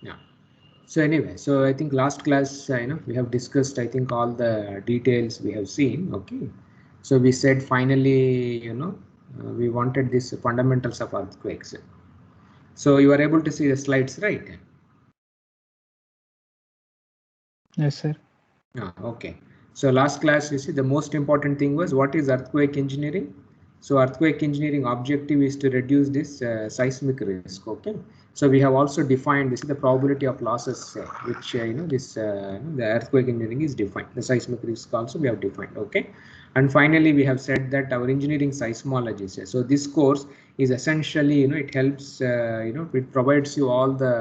Yeah. So anyway, so I think last class, we have discussed, I think all the details we have seen. Okay. So we said finally, we wanted this fundamentals of earthquakes. So you are able to see the slides, right? Yes, sir. Okay. So last class, you see, the most important thing was what is earthquake engineering? So earthquake engineering objective is to reduce this seismic risk. Okay. So we have also defined this is the probability of losses, which the earthquake engineering is defined. The seismic risk also we have defined. Okay. And finally, we have said that our engineering seismology. So this course is essentially, it helps, it provides you all the,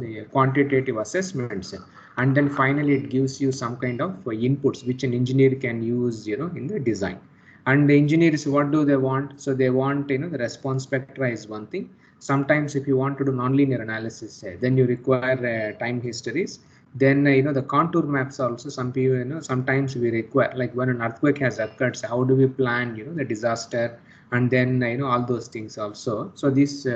the quantitative assessments, and then finally it gives you some kind of inputs which an engineer can use, in the design. And the engineers, what do they want? So they want, the response spectra is one thing. Sometimes if you want to do nonlinear analysis, then you require time histories. Then the contour maps also, some people, sometimes we require, like when an earthquake has occurred, so how do we plan, the disaster, and then all those things also. So these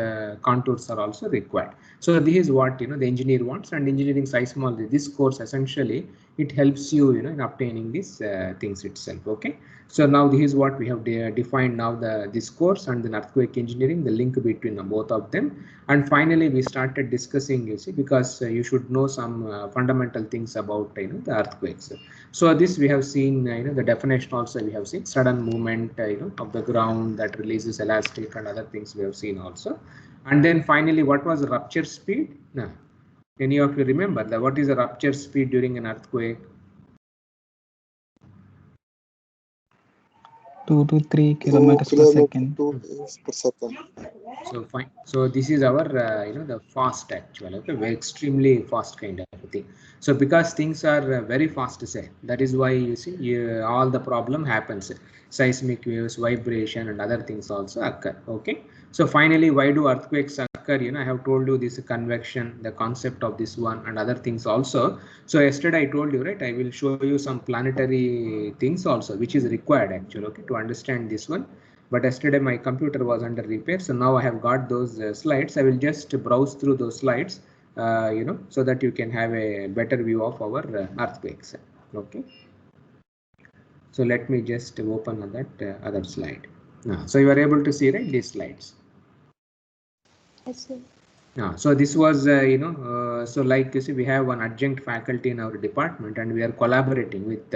contours are also required. So this is what the engineer wants. And engineering seismology, this course essentially it helps you, in obtaining these things itself. Okay. So now this is what we have defined now, this course and the earthquake engineering, the link between the both of them. And finally we started discussing, you see, because you should know some fundamental things about the earthquakes. So this we have seen, the definition also we have seen, sudden movement of the ground that releases elastic and other things we have seen also. And then finally, what was the rupture speed? No. Any of you remember that what is the rupture speed during an earthquake? 2 to 3 kilometers per second. Per second. So fine. So this is our the fast actual. Okay, very extremely fast kind of thing. So because things are very fast, say that is why you see all the problem happens. Seismic waves, vibration, and other things also occur. Okay. So finally, why do earthquakes occur? I have told you this convection, the concept of this one, and other things also. So yesterday I told you, right? I will show you some planetary things also, which is required actually, okay, to understand this one. But yesterday my computer was under repair, so now I have got those slides. I will just browse through those slides, so that you can have a better view of our earthquakes. Okay. So let me just open that other slide. So you are able to see, right, these slides. Yes, sir. So this was, so like you see, we have one adjunct faculty in our department, and we are collaborating with,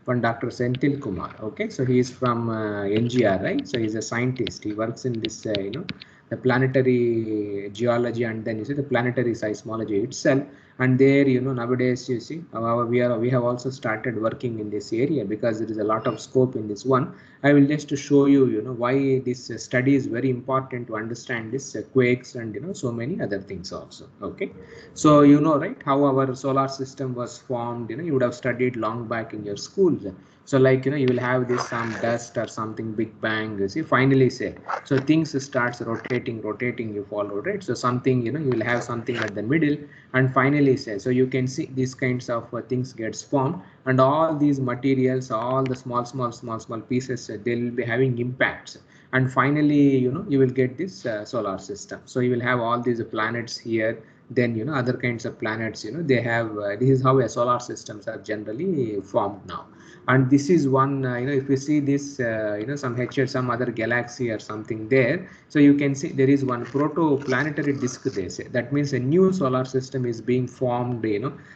one Dr. Senthil Kumar. Okay, so he is from NGR, right? So he's a scientist. He works in this, the planetary geology, and then you see the planetary seismology itself. And there, nowadays you see, we have also started working in this area because there is a lot of scope in this one. I will just show you, why this study is very important to understand this quakes and so many other things also. Okay, so right, how our solar system was formed. You would have studied long back in your schools. So like you will have this some dust or something, big bang. You see, finally say so things starts rotating. You follow, right? So something you will have something at the middle, and finally say so you can see these kinds of things gets formed, and all these materials, all the small pieces, they will be having impacts, and finally you will get this solar system. So you will have all these planets here, then other kinds of planets, they have this is how a solar systems are generally formed now. And this is one, if you see this, some other galaxy or something there, so you can see there is one protoplanetary disk, they say. That means a new solar system is being formed,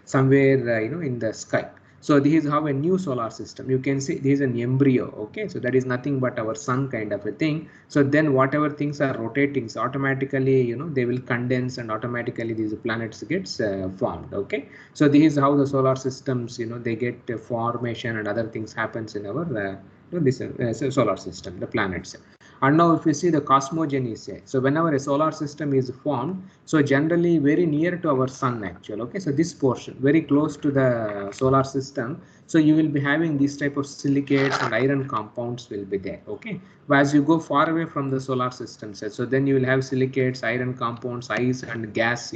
somewhere, in the sky. So this is how a new solar system, you can see this is an embryo. Okay, so that is nothing but our sun kind of a thing. So then whatever things are rotating, so automatically they will condense, and automatically these planets gets formed. Okay, so this is how the solar systems, they get formation and other things happens in our this solar system, the planets. And now if you see the cosmogeny, so whenever a solar system is formed, so generally very near to our sun actually. Okay, so this portion very close to the solar system, So you will be having these type of silicates and iron compounds will be there. Okay, but as you go far away from the solar system, so then you will have silicates, iron compounds, ice and gas,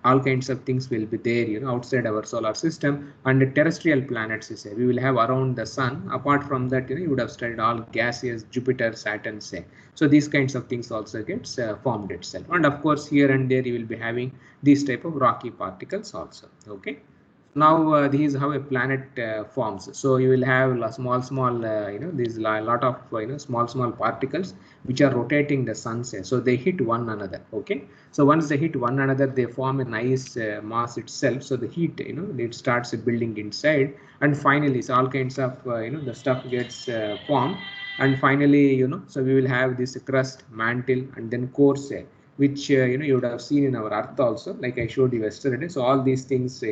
all kinds of things will be there, outside our solar system. And the terrestrial planets, say, we will have around the sun. Apart from that, you would have studied all gaseous, Jupiter, Saturn, say. So these kinds of things also gets formed itself. And of course, here and there you will be having these type of rocky particles also. Okay. Now this is how a planet forms. So you will have small these lot of small particles which are rotating the sun, say. So they hit one another. Okay, so once they hit one another, they form a nice mass itself. So the heat, it starts building inside, and finally so all kinds of the stuff gets formed, and finally so we will have this crust, mantle, and then core, say, which you would have seen in our Earth also, like I showed you yesterday. So all these things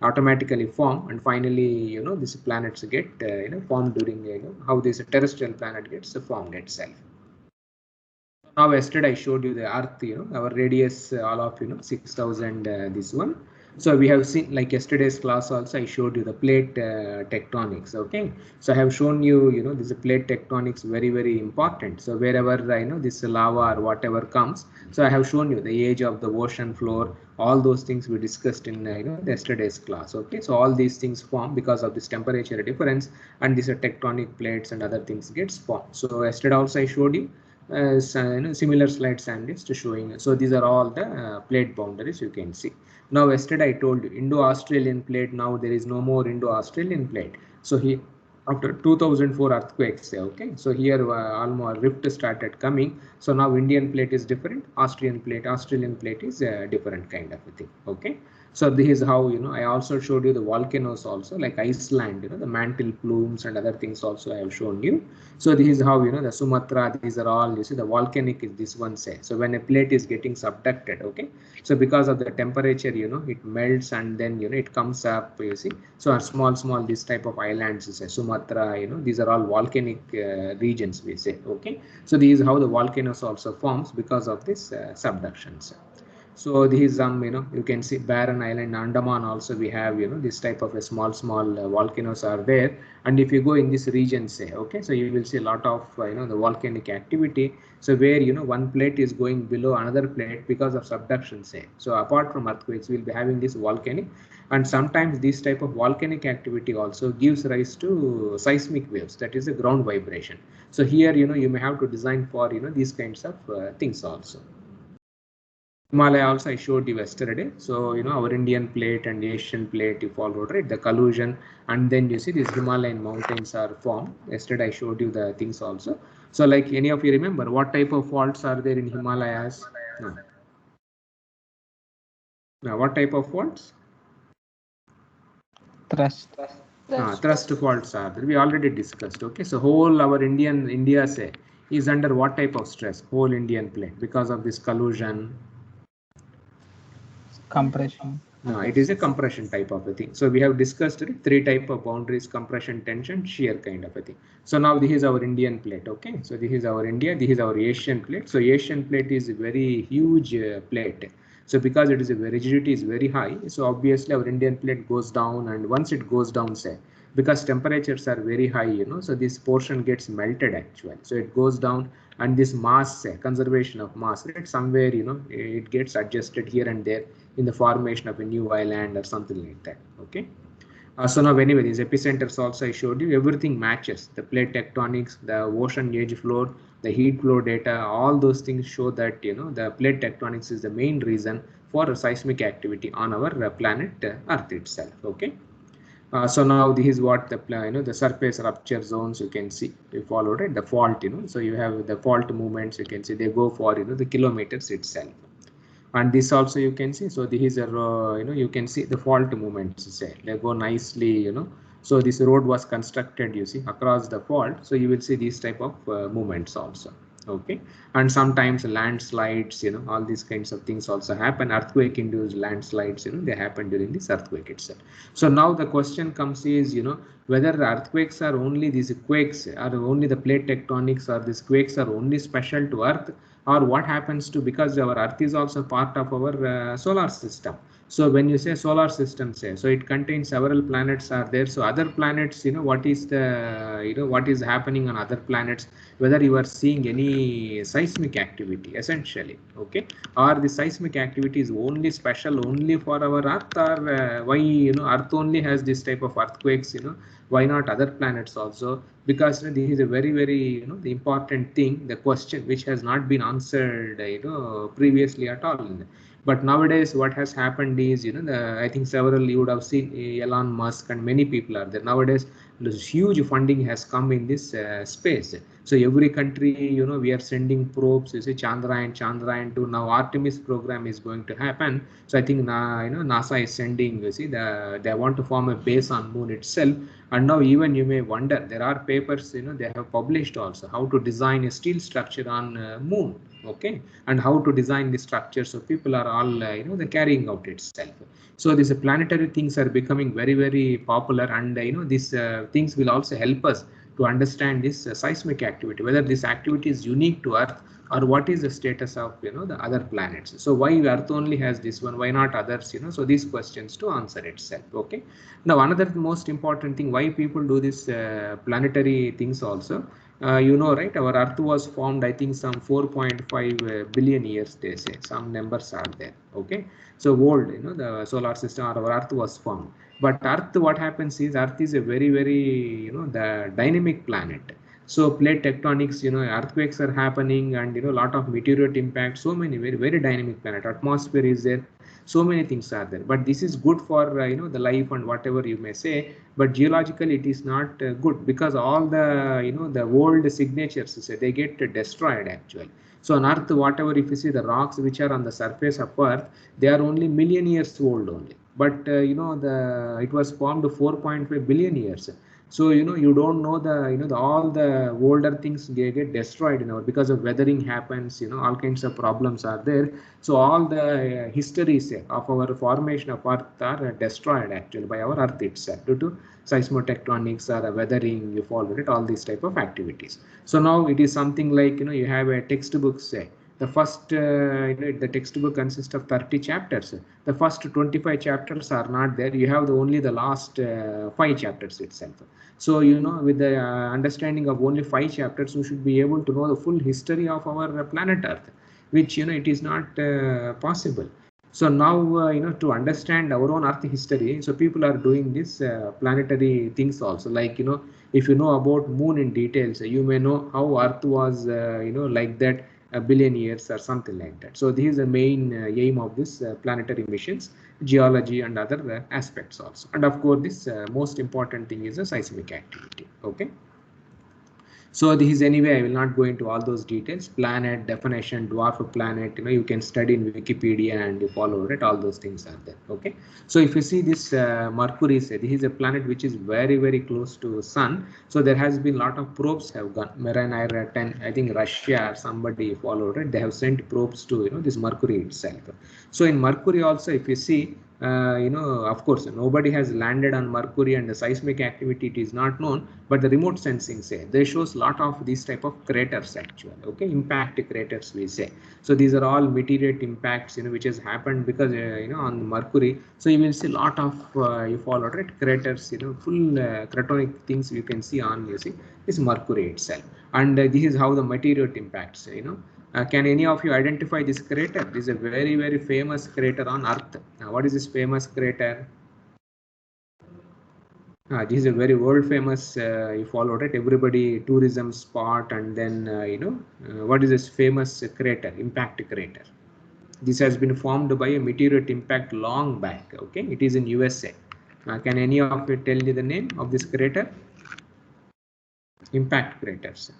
automatically form, and finally these planets get formed during how this terrestrial planet gets formed itself. Now yesterday I showed you the Earth, our radius all of 6,000 this one. So we have seen, like yesterday's class also, I showed you the plate tectonics. Okay, so I have shown you this plate tectonics, very important. So wherever this lava or whatever comes, so I have shown you the age of the ocean floor, all those things we discussed in yesterday's class. Okay, so all these things form because of this temperature difference, and these are tectonic plates and other things gets formed. So yesterday also I showed you similar slides and it's showing. So these are all the plate boundaries you can see. Now yesterday I told you Indo-Australian plate, now there is no more Indo-Australian plate. So here after 2004 earthquakes, okay, so here almost rift started coming. So now Indian plate is different, Australian plate is a different kind of a thing. Okay, so this is how I also showed you the volcanoes also, like Iceland, the mantle plumes and other things also I have shown you. So this is how the Sumatra, these are all, you see, the volcanic is this one, say. So when a plate is getting subducted, okay, so because of the temperature, it melts, and then it comes up, you see. So are small this type of islands, say Sumatra, these are all volcanic regions, we say. Okay, so this is how the volcanoes also forms because of this subductions. So this is some, you can see Barren Island, Andaman also we have, this type of a small volcanoes are there. And if you go in this region, say, okay, so you will see a lot of, the volcanic activity. So where, one plate is going below another plate because of subduction, say. So apart from earthquakes, we'll be having this volcanic, and sometimes this type of volcanic activity also gives rise to seismic waves, that is a ground vibration. So here, you may have to design for, these kinds of things also. Himalaya also I showed you yesterday. So our Indian plate and Asian plate, you followed, right, the collusion, and then you see these Himalayan mountains are formed. Yesterday I showed you the things also. So like any of you remember what type of faults are there in Himalayas? No. Now what type of faults? Thrust. Thrust faults are there. We already discussed. Okay, so whole our India say is under what type of stress? Whole Indian plate because of this collusion. Compression. No, it is a compression type of a thing. So we have discussed three type of boundaries: compression, tension, shear kind of a thing. So now this is our Indian plate. Okay, so this is our India, this is our Asian plate. So Asian plate is a very huge plate. So because it is a rigidity is very high, so obviously our Indian plate goes down, and once it goes down, say, because temperatures are very high, so this portion gets melted actually. So it goes down, and this mass, say, conservation of mass, right, somewhere it gets adjusted here and there in the formation of a new island or something like that. Okay. So now anyway, these epicenters also I showed you, everything matches. The plate tectonics, the ocean age flow, the heat flow data, all those things show that the plate tectonics is the main reason for seismic activity on our planet Earth itself. Okay. So now this is what the the surface rupture zones you can see. You followed it, the fault, so you have the fault movements, you can see they go for the kilometers itself. And this also you can see. So this is a you can see the fault movements, say, they go nicely, so this road was constructed, you see, across the fault. So you will see these type of movements also. Okay, and sometimes landslides, all these kinds of things also happen. Earthquake induced landslides, they happen during this earthquake itself. So now the question comes is, whether the earthquakes are only these quakes, or only the plate tectonics, or these quakes are only special to Earth, or what happens to, because our Earth is also part of our solar system. So when you say solar system, say, so it contains several planets are there. So other planets, what is the, what is happening on other planets, whether you are seeing any seismic activity essentially, okay, or the seismic activity is only special only for our Earth, or why, Earth only has this type of earthquakes, why not other planets also? Because this is a very, very, the important thing, the question which has not been answered, previously at all. But nowadays, what has happened is, I think several you would have seen Elon Musk and many people are there nowadays. This huge funding has come in this space. So every country, we are sending probes. You see, Chandrayaan 2. Now Artemis program is going to happen. So I think NASA is sending. You see, they want to form a base on Moon itself. And now even you may wonder, there are papers, they have published also how to design a steel structure on Moon. Okay, and how to design the structure. So people are all they're carrying out itself. So these planetary things are becoming very, very popular, and these things will also help us to understand this seismic activity, whether this activity is unique to Earth or what is the status of the other planets. So why Earth only has this one, why not others? So these questions to answer itself. Okay, now another most important thing, why people do this planetary things also. Right, our Earth was formed, I think, some 4.5 billion years, they say. Some numbers are there. Okay, so old, the solar system or our Earth was formed. But Earth, what happens is, Earth is a very, very, the dynamic planet. So plate tectonics, earthquakes are happening, and a lot of meteorite impact. So many very, very dynamic planet. Atmosphere is there. So many things are there. But this is good for the life and whatever you may say. But geologically, it is not good, because all the the old signatures, say, they get destroyed actually. So on Earth, whatever, if you see the rocks which are on the surface of Earth, they are only million years old only. But it was formed 4.5 billion years. So you don't know all the older things get destroyed, because of weathering happens, all kinds of problems are there. So all the histories of our formation of Earth are destroyed actually by our Earth itself due to seismotectonics or weathering, you follow it, all these type of activities. So now it is something like, you have a textbook, say, the first, the textbook consists of 30 chapters. The first 25 chapters are not there. You have only the last 5 chapters itself. So, with the understanding of only 5 chapters, we should be able to know the full history of our planet Earth, which, it is not possible. So now, to understand our own Earth history, so people are doing this planetary things also. Like, if you know about Moon in details, you may know how Earth was, like that a billion years or something like that. So this is the main aim of this planetary missions, geology and other aspects also. And of course, this most important thing is the seismic activity. Okay. So this is, anyway, I will not go into all those details. Planet definition, dwarf planet, you can study in Wikipedia and you follow it. All those things are there. Okay. So if you see this Mercury, say, this is a planet which is very, very close to Sun. So there has been a lot of probes have gone. Mariner 10, I think Russia or somebody followed it. They have sent probes to this Mercury itself. So in Mercury also, if you see, of course, nobody has landed on Mercury, and the seismic activity, it is not known, but the remote sensing, say, they shows a lot of these type of craters actually. Okay, impact craters, we say. So these are all meteorite impacts, which has happened because on Mercury. So you will see a lot of you follow it, craters, full cratonic things you can see on, you see, this Mercury itself. And this is how the meteorite impacts, can any of you identify this crater? This is a very, very famous crater on Earth. What is this famous crater? This is a very world famous, you followed it, everybody tourism spot. And then, what is this famous crater, impact crater? This has been formed by a meteorite impact long back. Okay, it is in USA. Can any of you tell me the name of this crater? Impact craters.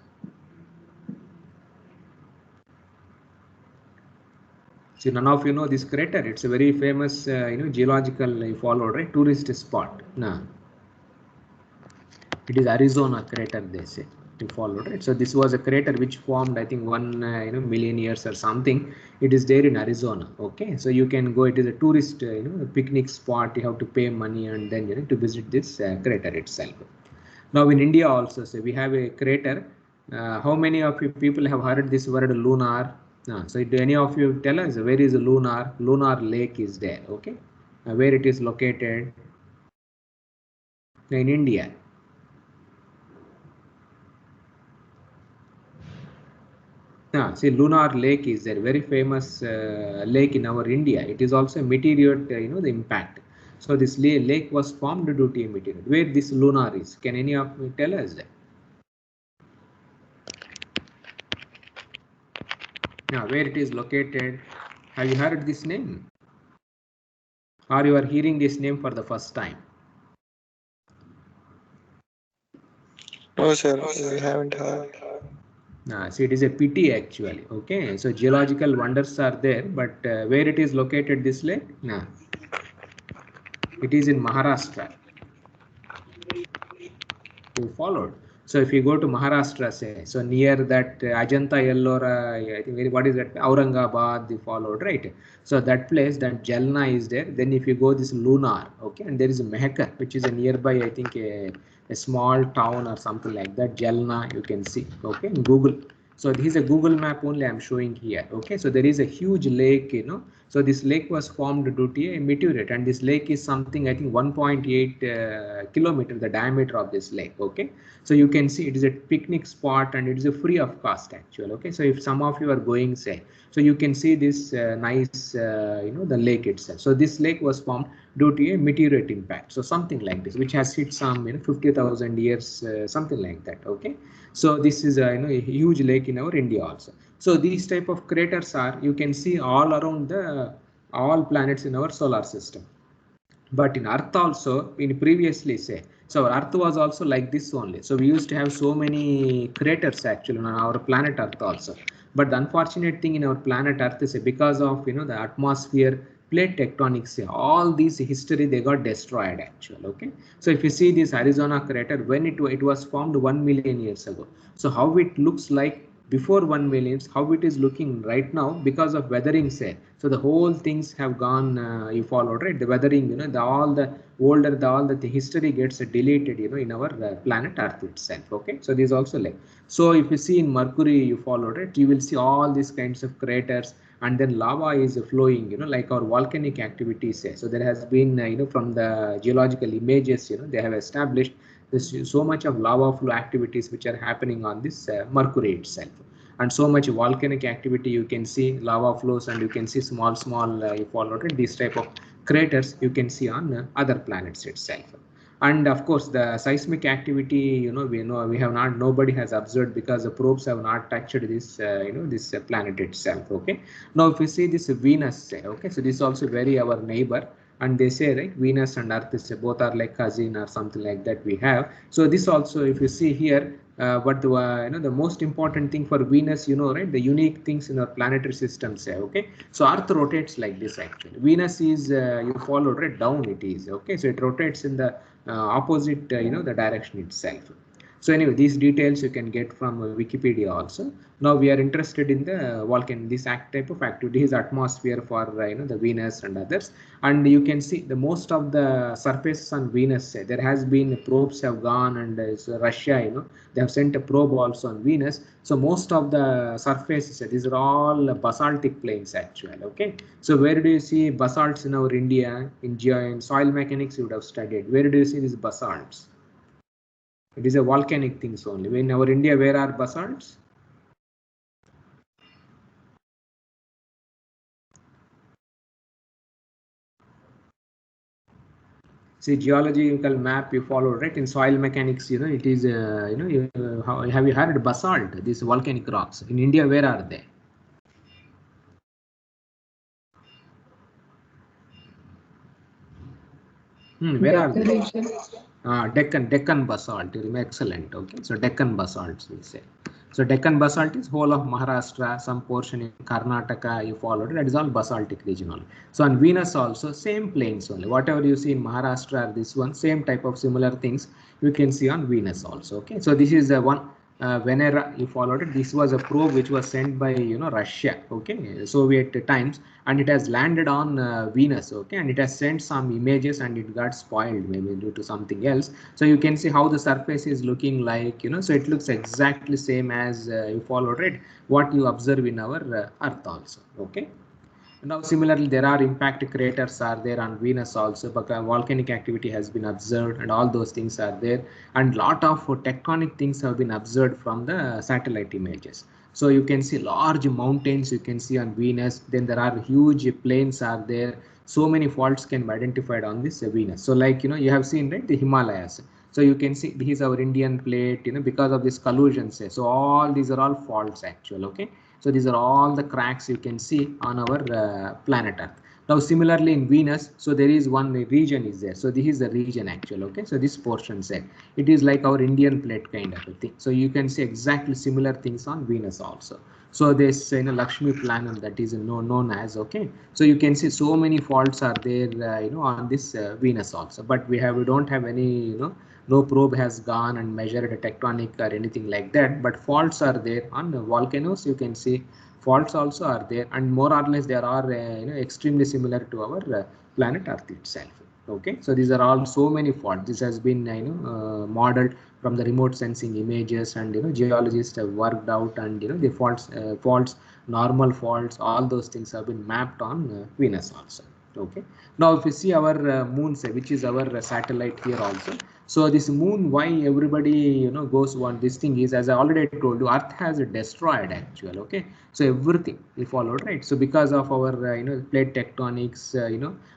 So none of you know this crater. It's a very famous, geological, you follow, right, tourist spot. No. It is Arizona crater, they say, you follow, right? So this was a crater which formed, I think, 1 million years or something. It is there in Arizona. Okay, so you can go. It is a tourist, picnic spot. You have to pay money and then to visit this crater itself. Now in India also, so we have a crater. How many of you people have heard this word lunar? So do any of you tell us where is lunar? Lunar lake is there. Okay. where it is located? In India. See, Lunar Lake is a very famous lake in our India. It is also a meteor, the impact. So this lake was formed due to a meteor. Where this Lunar is? Can any of you tell us that? Now, where it is located? Have you heard this name? Or you are hearing this name for the first time? No, sir, we haven't heard. See, it is a pity actually. Okay, so geological wonders are there, but where it is located, this lake? No. It is in Maharashtra. You followed. So if you go to Maharashtra, say, so near that Ajanta Ellora, I think what is that? Aurangabad, you followed, right? So that place, that Jalna is there. Then if you go this Lunar, okay, and there is Mehkar, which is a nearby, I think a small town or something like that. Jalna, you can see, okay, in Google. So this is a Google map only I'm showing here. Okay, so there is a huge lake, So this lake was formed due to a meteorite, and this lake is something, I think 1.8 kilometer the diameter of this lake. Okay, so you can see it is a picnic spot and it is a free of cost actually. Okay, so if some of you are going, say, so you can see this nice, the lake itself. So this lake was formed due to a meteorite impact. So something like this, which has hit some 50,000 years, something like that. Okay, so this is a huge lake in our India also. So these type of craters are, you can see all around all planets in our solar system. But in Earth also, in previously say, so our Earth was also like this only. So we used to have so many craters actually on our planet Earth also. But the unfortunate thing in our planet Earth is because of the atmosphere, plate tectonics, all these history they got destroyed actually. Okay, so if you see this Arizona crater, when it was formed 1 million years ago, so how it looks like before 1 million, how it is looking right now because of weathering, say. So the whole things have gone, you followed, right? The weathering, all the older, all the history gets deleted, in our planet Earth itself. Okay, so this is also like, so if you see in Mercury, you followed it, you will see all these kinds of craters, and then lava is flowing, like our volcanic activities say. So there has been, from the geological images, they have established there's so much of lava flow activities which are happening on this Mercury itself, and so much volcanic activity. You can see lava flows, and you can see small you followed it, these type of craters you can see on other planets itself. And of course the seismic activity, we have not, nobody has observed because the probes have not touched this this planet itself. Okay, now if you see this Venus, okay, so this is also very our neighbor, and they say, right, Venus and Earth is both are like cousin or something like that we have. So this also, if you see here, but the most important thing for Venus, right, the unique things in our planetary system say. Okay, so Earth rotates like this actually. Venus is you followed right down, it is okay, so it rotates in the opposite the direction itself. So anyway, these details you can get from Wikipedia also. Now we are interested in the volcano. This type of activity is atmosphere for the Venus and others. And you can see the most of the surfaces on Venus. There has been probes have gone, and Russia, they have sent a probe also on Venus. So most of the surfaces, these are all basaltic plains actually. Okay. So where do you see basalts in our India? In soil mechanics you would have studied. Where do you see these basalts? It is a volcanic things only. In our India, where are basalts? See, geological map you follow, right? In soil mechanics, it is, have you heard basalt? These volcanic rocks in India, where are they? Where are they? Deccan basalt. Excellent. Okay, so Deccan basalts we say. So Deccan basalt is whole of Maharashtra, some portion in Karnataka you followed. That is all basaltic region only. So on Venus also same plains only. Whatever you see in Maharashtra, this one same type of similar things you can see on Venus also. Okay, so this is one. Venera, you followed it. This was a probe which was sent by Russia, okay, Soviet times, and it has landed on Venus, okay, and it has sent some images and it got spoiled maybe due to something else. So you can see how the surface is looking like, so it looks exactly same as you followed it, what you observe in our Earth also. Okay. Now, similarly, there are impact craters are there on Venus also, but volcanic activity has been observed, and all those things are there. And lot of tectonic things have been observed from the satellite images. So you can see large mountains you can see on Venus. Then there are huge plains are there. So many faults can be identified on this Venus. So like, you have seen, right, the Himalayas. So you can see this is our Indian plate, because of this collusion. So all these are all faults actual. Okay. So these are all the cracks you can see on our planet Earth. Now similarly in Venus, so there is one region is there. So this is the region actual. Okay, so this portion said it is like our Indian plate kind of a thing. So you can see exactly similar things on Venus also. So this Lakshmi planet that is known as, okay. So you can see so many faults are there on this Venus also. But we don't have any no probe has gone and measured a tectonic or anything like that, but faults are there on the volcanoes. You can see faults also are there, and more or less there are extremely similar to our planet Earth itself. Okay, so these are all so many faults. This has been modeled from the remote sensing images, and geologists have worked out, and the faults, normal faults, all those things have been mapped on Venus also. Okay, now if you see our moon, say, which is our satellite here also. So this moon, why everybody goes on this thing is, as I already told you, Earth has destroyed actual. Okay, so everything we followed, right? So because of our plate tectonics,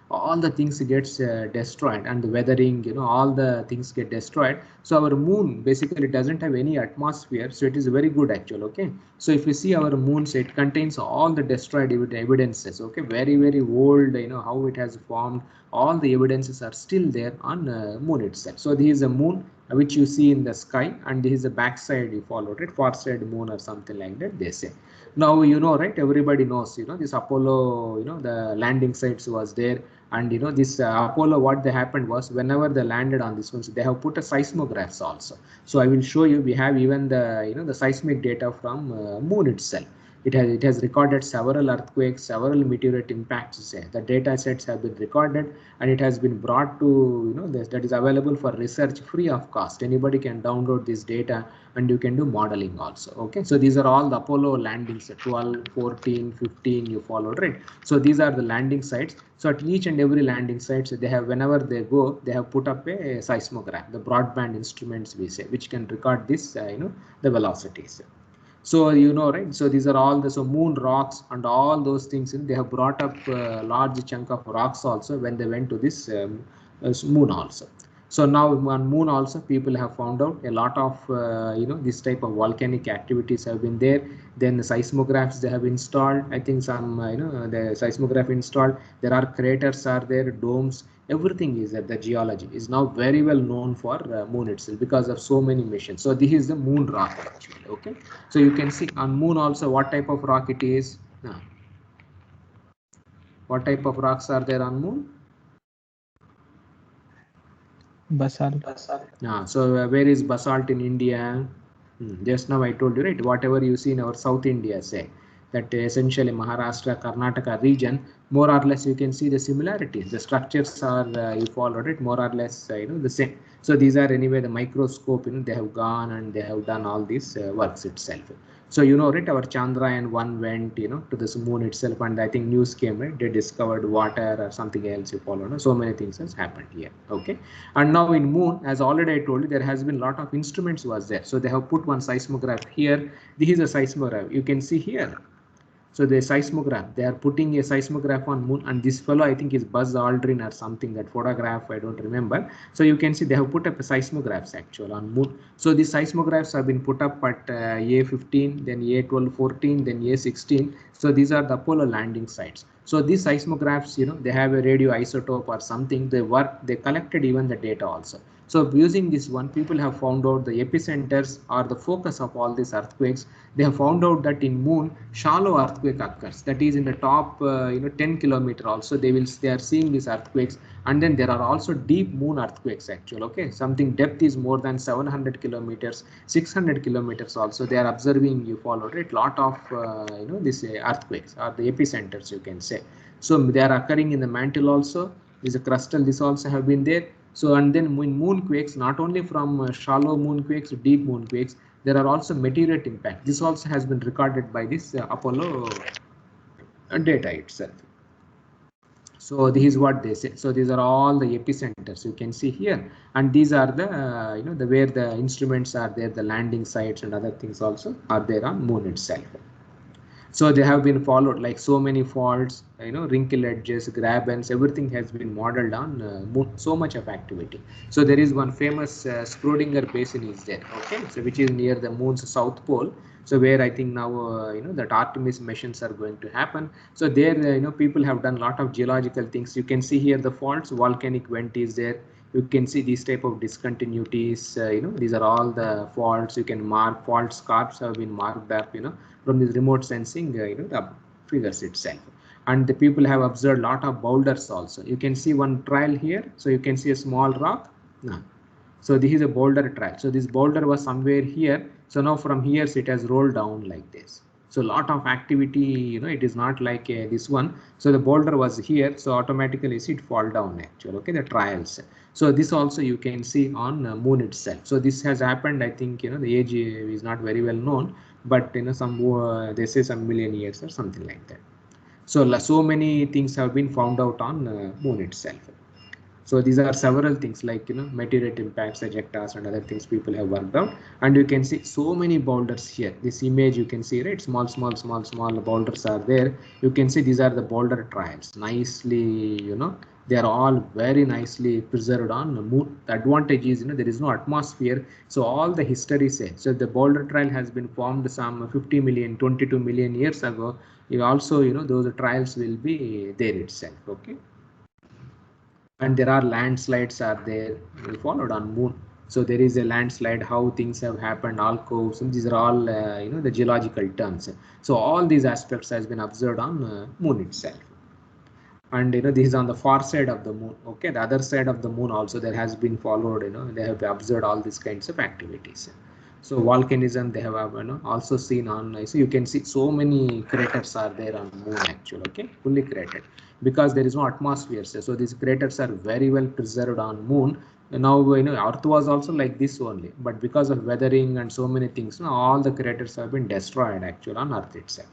all the things gets destroyed, and the weathering, all the things get destroyed. So our moon basically doesn't have any atmosphere, so it is very good actual. Okay, so if you see our moon, so it contains all the destroyed evidences. Okay, very old, how it has formed. All the evidences are still there on moon itself. So this is a moon which you see in the sky, and this is the backside you followed it, far side moon or something like that they say. Now right, everybody knows this Apollo, the landing sites was there, and this Apollo, what they happened was, whenever they landed on this one, so they have put a seismographs also. So I will show you, we have even the the seismic data from moon itself. It has recorded several earthquakes, several meteorite impacts. The data sets have been recorded, and it has been brought to that is available for research free of cost. Anybody can download this data, and you can do modeling also. Okay, so these are all the Apollo landings, 12, 14, 15 you followed, right? So these are the landing sites. So at each and every landing sites, they have, whenever they go, they have put up a seismograph, the broadband instruments we say, which can record this the velocities. So right, so these are all the moon rocks and all those things. They have brought up a large chunk of rocks also when they went to this moon also. So now on moon also, people have found out a lot of this type of volcanic activities have been there. Then the seismographs they have installed. I think some the seismograph installed. There are craters are there, domes. Everything is that the geology is now very well known for moon itself because of so many missions. So this is the moon rock actually. Okay, so you can see on moon also what type of rock it is. What type of rocks are there on moon? Basalt. So where is basalt in India? Just now I told you, right? Whatever you see in our South India, say that essentially Maharashtra, Karnataka region, more or less you can see the similarities. The structures are you followed it more or less the same. So these are anyway the microscope. They have gone and they have done all these works itself. So right, our Chandrayaan-1 went to this moon itself, and I think news came, right? They discovered water or something else you follow. So many things has happened here. Okay, and now in moon, as already I told you, there has been a lot of instruments was there. So they have put one seismograph here. This is a seismograph. You can see here. So the seismograph, they are putting a seismograph on moon, and this fellow I think is Buzz Aldrin or something, that photograph I don't remember. So you can see they have put up a seismographs actual on moon. So these seismographs have been put up at A15, then A12, 14, then A16. So these are the Apollo landing sites. So these seismographs, they have a radioisotope or something. They collected even the data also. So using this one, people have found out the epicenters or the focus of all these earthquakes. They have found out that in moon, shallow earthquake occurs. That is in the top 10 kilometer also. They are seeing these earthquakes, and then there are also deep moon earthquakes actually. Okay, something depth is more than 700 kilometers, 600 kilometers also. They are observing, you followed it, lot of this earthquakes or the epicenters you can say. So they are occurring in the mantle also. This is a crustal. This also have been there. So and then in moonquakes, not only from shallow moonquakes to deep moonquakes, there are also meteorite impact. This also has been recorded by this Apollo data itself. So this is what they say. So these are all the epicenters you can see here, and these are the the where the instruments are there, the landing sites and other things also are there on moon itself. So they have been followed like so many faults, wrinkle edges, grab ends, everything has been modeled on moon. So much of activity. So there is one famous Schrodinger basin is there, okay, so which is near the moon's south pole. So where I think now that Artemis missions are going to happen. So there people have done a lot of geological things. You can see here the faults, volcanic vent is there. You can see these type of discontinuities. These are all the faults. You can mark fault scarps have been marked up. From this remote sensing, the figures itself. And the people have observed a lot of boulders also. You can see one trail here. So you can see a small rock. No. So this is a boulder trail. So this boulder was somewhere here. So now from here it has rolled down like this. So a lot of activity, it is not like this one. So the boulder was here. So automatically it fall down actually. Okay, the trials. So this also you can see on moon itself. So this has happened. I think the age is not very well known, but some they say some million years or something like that. So many things have been found out on moon itself. So these are several things like meteorite impacts, ejectas, and other things people have worked out. And you can see so many boulders here. This image you can see, right? Small boulders are there. You can see these are the boulder trials. Nicely, they are all very nicely preserved on the moon. The advantage is there is no atmosphere. So all the history says. So the boulder trial has been formed some 50 million, 22 million years ago. You also those trials will be there itself. Okay. And there are landslides are there followed on moon. So there is a landslide, how things have happened, all coves, and these are all the geological terms. So all these aspects has been observed on moon itself. And this is on the far side of the moon. Okay, the other side of the moon also there has been followed. They have observed all these kinds of activities. So volcanism they have also seen on. So you can see so many craters are there on moon actually. Okay, fully cratered because there is no atmosphere. So these craters are very well preserved on moon. And now Earth was also like this only, but because of weathering and so many things, all the craters have been destroyed actually on Earth itself.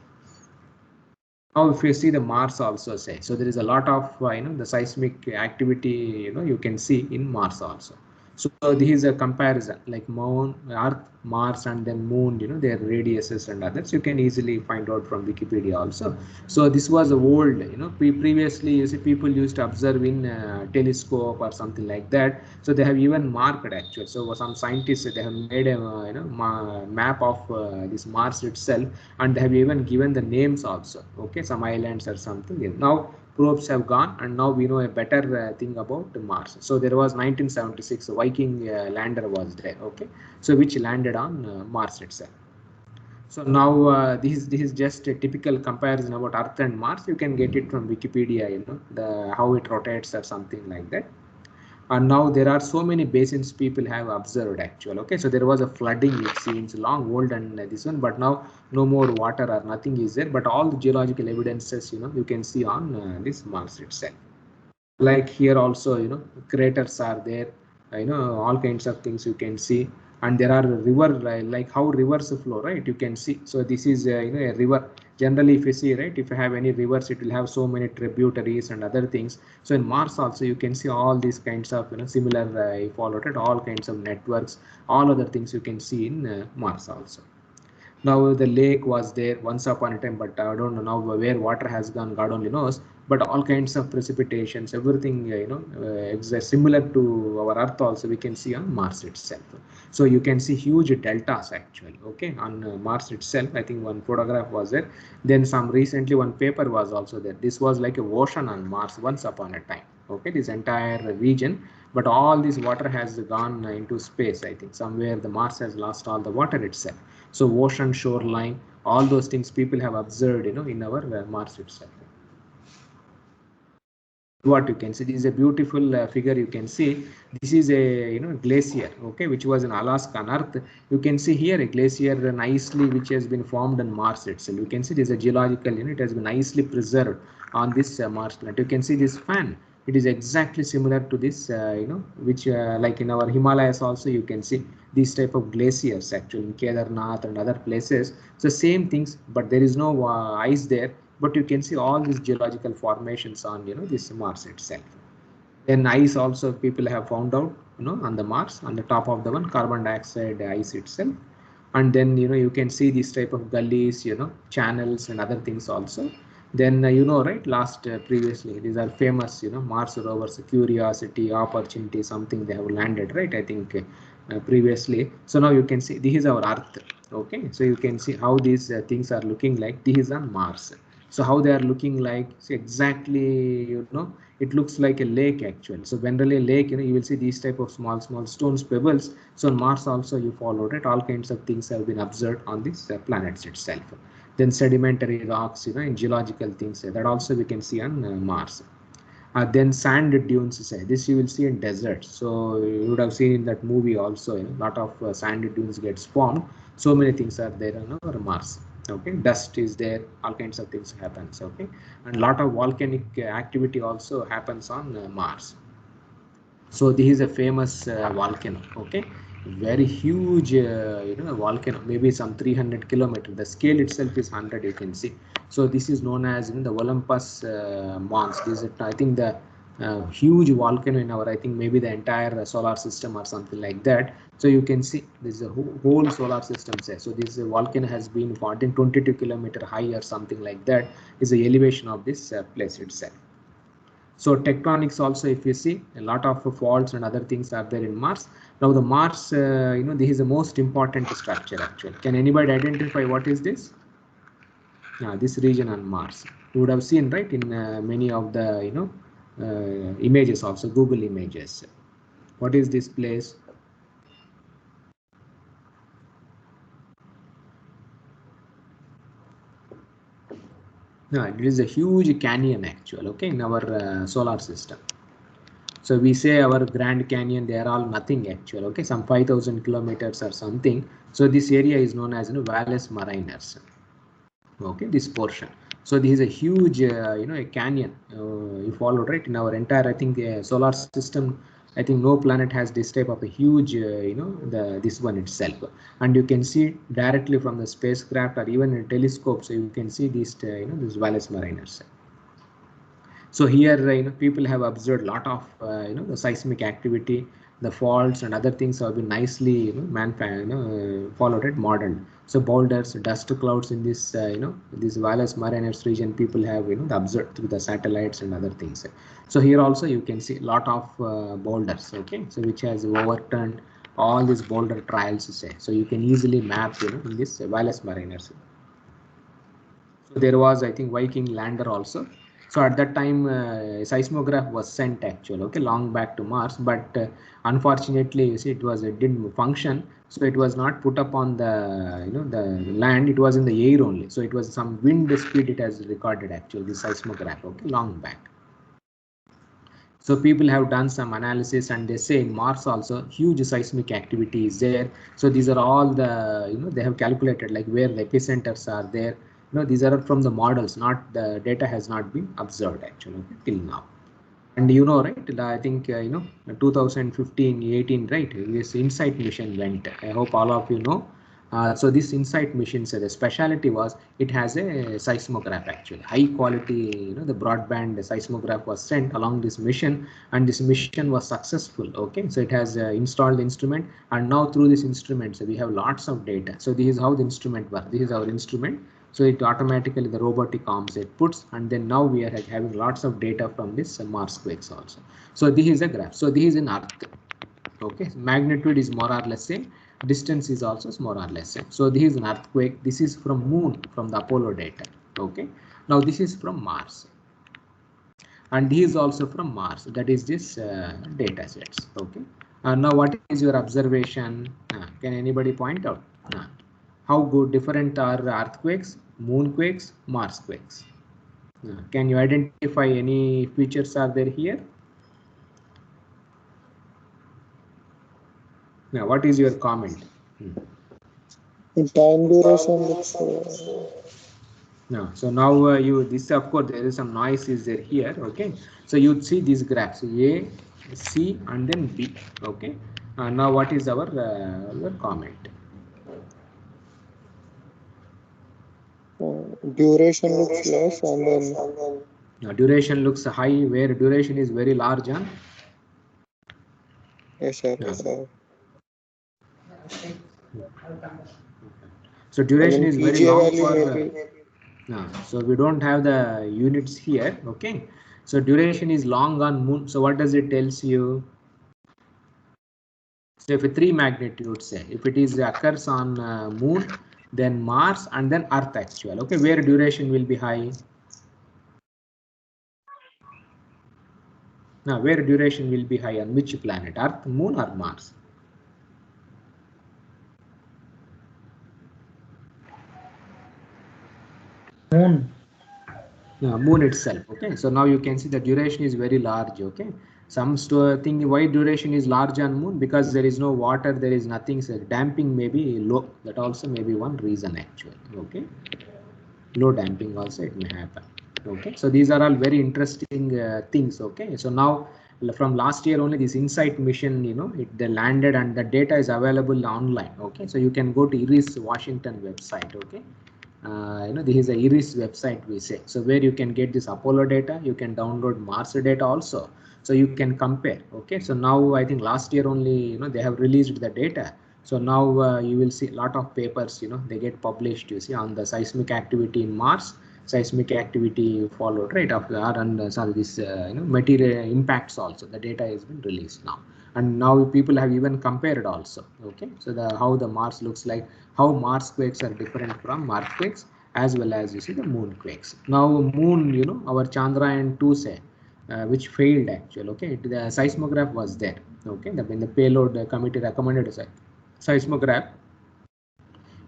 Now, if you see the Mars also say, so there is a lot of the seismic activity you can see in Mars also. So this is a comparison like Moon, Earth, Mars, and then Moon. Their radiuses and others. You can easily find out from Wikipedia also. So this was a old. Previously you see people used to observe in telescope or something like that. So they have even marked actually. So some scientists they have made a map of this Mars itself, and they have even given the names also. Okay, some islands or something. Now probes have gone, and now we know a better thing about Mars. So there was 1976 Viking lander was there. Okay, so which landed on Mars itself. So now this is just a typical comparison about Earth and Mars. You can get it from Wikipedia. The how it rotates or something like that. And now there are so many basins people have observed actually. Okay, so there was a flooding, it seems long old and this one, but now no more water or nothing is there, but all the geological evidences you can see on this Mars itself. Like here also craters are there, all kinds of things you can see. And there are river like how rivers flow, right? You can see. So this is a river. Generally if you see, right, if you have any rivers it will have so many tributaries and other things. So in Mars also you can see all these kinds of similar followed at all kinds of networks, all other things you can see in Mars also. Now the lake was there once upon a time, but I don't know now where water has gone, God only knows. But all kinds of precipitations, everything is similar to our Earth also we can see on Mars itself. So you can see huge deltas actually. Okay, on Mars itself. I think one photograph was there. Then some recently one paper was also there. This was like a ocean on Mars once upon a time. Okay, this entire region, but all this water has gone into space. I think somewhere the Mars has lost all the water itself. So ocean, shoreline, all those things people have observed, in our Mars itself. What you can see, this is a beautiful figure. You can see this is a glacier, okay, which was in Alaska on Earth. You can see here a glacier nicely which has been formed on Mars itself. You can see this is a geological unit has been nicely preserved on this Mars planet. You can see this fan. It is exactly similar to this, which like in our Himalayas also you can see these type of glaciers actually in Kedarnath and other places. So same things, but there is no ice there. but you can see all these geological formations on, you know, this Mars itself. Then ice also people have found out, you know, on the Mars, on the top of the one, carbon dioxide ice itself. And then, you know, you can see this type of gullies, you know, channels and other things also. Then you know, right, previously these are famous, you know, Mars rovers, Curiosity, Opportunity, something they have landed, right, I think previously. So now you can see this is our Earth. Okay, so you can see how these things are looking like. This is on Mars. So how they are looking like, see exactly, you know, it looks like a lake actually. So generally a lake, you know, you will see these type of small stones, pebbles. So on Mars also you followed it. All kinds of things have been observed on this planets itself. Then sedimentary rocks, you know, in geological things that also we can see on Mars. Then sand dunes, say this you will see in deserts. So you would have seen in that movie also, you know, lot of sand dunes gets formed. So many things are there on our Mars. Okay, dust is there, all kinds of things happens. Okay, and lot of volcanic activity also happens on Mars. So this is a famous volcano. Okay, very huge, you know, volcano, maybe some 300 kilometers. The scale itself is 100. You can see. So this is known as, you know, the Olympus Mons. This is, I think, the huge volcano in our, I think maybe the entire solar system or something like that. So you can see this is a whole solar system. Say so this volcano has been 22 kilometer high or something like that. Is the elevation of this place itself. So tectonics also, if you see, a lot of faults and other things are there in Mars. Now the Mars, you know, this is the most important structure actually. Can anybody identify what is this? This region on Mars. You would have seen, right, in many of the, you know, images also, Google images. What is this place? It is a huge canyon actually, okay, in our solar system. So we say our Grand Canyon, they are all nothing actually, okay, some 5,000 kilometers or something. So this area is known as, you know, Valles Marineris. Okay, this portion. So this is a huge, you know, a canyon. You followed, right, in our entire, I think, solar system. I think no planet has this type of a huge, you know, this one itself. And you can see directly from the spacecraft or even a telescope. So you can see these, you know, this Valles Marineris. So here, you know, people have observed a lot of, you know, the seismic activity, the faults and other things have been nicely, you know, followed it, modeled. So boulders, dust clouds in this, you know, this Valles Marineris region, people have, you know, observed through the satellites and other things. So here also you can see a lot of boulders, okay, so which has overturned all these boulder trials, say. So you can easily map, you know, in this Valles Marineris. So there was, I think, Viking lander also. So at that time, seismograph was sent actually, okay, long back to Mars, but unfortunately, you see, it didn't function. So it was not put up on the, you know, the land. It was in the air only. So it was some wind speed. It has recorded actually the seismograph, okay, long back. So people have done some analysis and they say in Mars also huge seismic activity is there. So these are all the, you know, they have calculated like where the epicenters are there. You know, these are from the models, not the data has not been observed actually, okay, till now. And you know, right, I think, you know, 2015, 18, right, this InSight mission went. I hope all of you know. So this InSight mission, so the speciality was it has a seismograph actually, high quality, you know, the broadband seismograph was sent along this mission, and this mission was successful. Okay, so it has installed the instrument, and now through this instrument, so we have lots of data. So this is how the instrument works. This is our instrument. So it automatically, the robotic arms it puts, and then now we are having lots of data from this Mars quakes also. So this is a graph. So this is in Earth. Okay, magnitude is more or less same. Distance is also more or less same. So this is an earthquake. This is from Moon, from the Apollo data. Okay, now this is from Mars, and this is also from Mars. That is this data sets. Okay, now what is your observation? Can anybody point out? How good different are earthquakes, moonquakes, Marsquakes? Can you identify any features are there here? Now, what is your comment? In time duration, it's No, so now you this, of course there is some noise is there here. Okay, so you see these graphs A, C, and then B. Okay, now what is our comment? duration looks less, and then Now, duration looks high, where duration is very large. Huh? yes, sir. Yeah. So And duration then is very PGA long value for. maybe. So we don't have the units here. Okay. So duration is long on moon. So what does it tells you? So if a 3 magnitude, say if it is occurs on moon, then Mars, and then Earth actual. Okay, where duration will be high? Now where duration will be high on which planet? Earth, moon, or Mars? Moon. Moon itself. Okay, so now you can see the duration is very large. Okay, some thing why duration is large on moon, because there is no water, there is nothing, so damping may be low. That also may be one reason actually. Okay, low damping also it may happen. Okay, so these are all very interesting things. Okay, so now from last year only this InSight mission, they landed and the data is available online. Okay, so you can go to IRIS Washington website. Okay, this is a IRIS website we say, so where you can get this Apollo data, you can download Mars data also, so you can compare. Okay, so now I think last year only they have released the data. So now you will see a lot of papers, they get published, you see, on the seismic activity in Mars, seismic activity followed right after that, and this material impacts also. The data has been released now, and now people have even compared also. Okay, so how the Mars looks like, how Mars quakes are different from earthquakes, as well as you see the moon quakes. Now moon, our Chandrayaan-2 say, which failed actually. Okay, the seismograph was there. Okay, when the payload committee recommended a seismograph,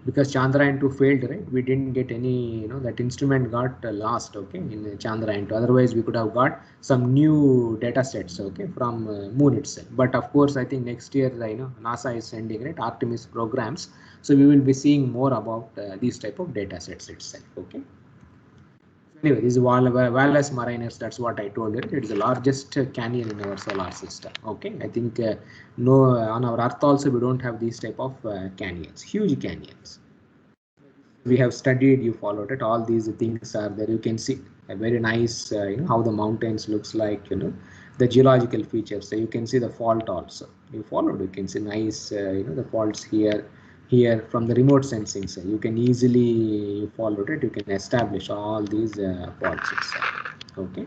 because Chandrayaan-2 failed, right? We didn't get any, that instrument got lost. Okay, in Chandrayaan-2. Otherwise, we could have got some new data sets. Okay, from moon itself. But of course, I think next year, NASA is sending, right, Artemis programs. So we will be seeing more about these type of data sets itself. Okay. Anyway, this is Valles Marineris. That's what I told you. It is the largest canyon in our solar system. Okay, I think no, on our Earth also we don't have these type of canyons, huge canyons. We have studied, you followed it, all these things are there. You can see a very nice, how the mountains looks like, the geological features. So you can see the fault also. You followed, you can see nice, the faults here from the remote sensing. So you can easily follow it. You can establish all these faults itself. Okay.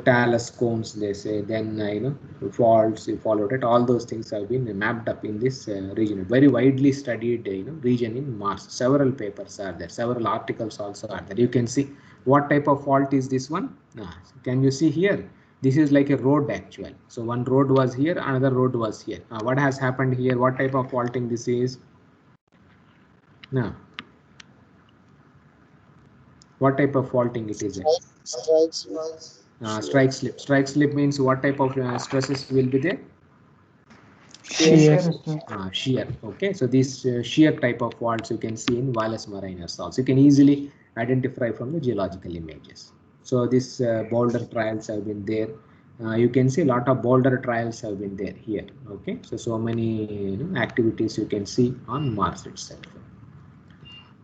Talus cones, they say, then faults, you followed it, all those things have been mapped up in this region, very widely studied region in Mars. Several papers are there, several articles also are there. You can see what type of fault is this one. Can you see here? This is like a road actual. So one road was here, another road was here. What has happened here? What type of faulting this is? Now what type of faulting it is? Strike slip. Strike slip means what type of stresses will be there? Shear. Shear. Okay, so these shear type of faults you can see in Valles Marineris also. You can easily identify from the geological images. So these boulder trials have been there. You can see a lot of boulder trials have been there here. Okay, so many activities you can see on Mars itself.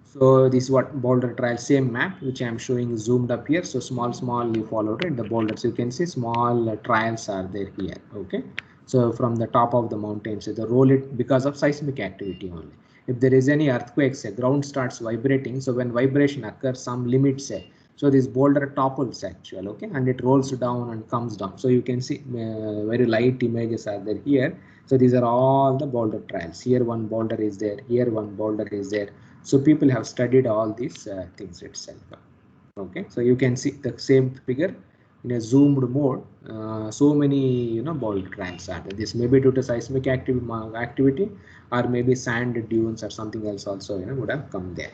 So this is what boulder trial, same map which I am showing zoomed up here. So small you followed it, the boulders. You can see small trials are there here. Okay. So from the top of the mountain, so they roll it because of seismic activity only. If there is any earthquakes, the ground starts vibrating. So when vibration occurs, some limits say. So this boulder topples actually, okay, and it rolls down and comes down. So you can see very light images are there here. So these are all the boulder trials. Here one boulder is there. Here one boulder is there. So people have studied all these things itself. Okay, so you can see the same figure in a zoomed mode. So many boulder trials are there. This may be due to seismic activity, or maybe sand dunes or something else also would have come there.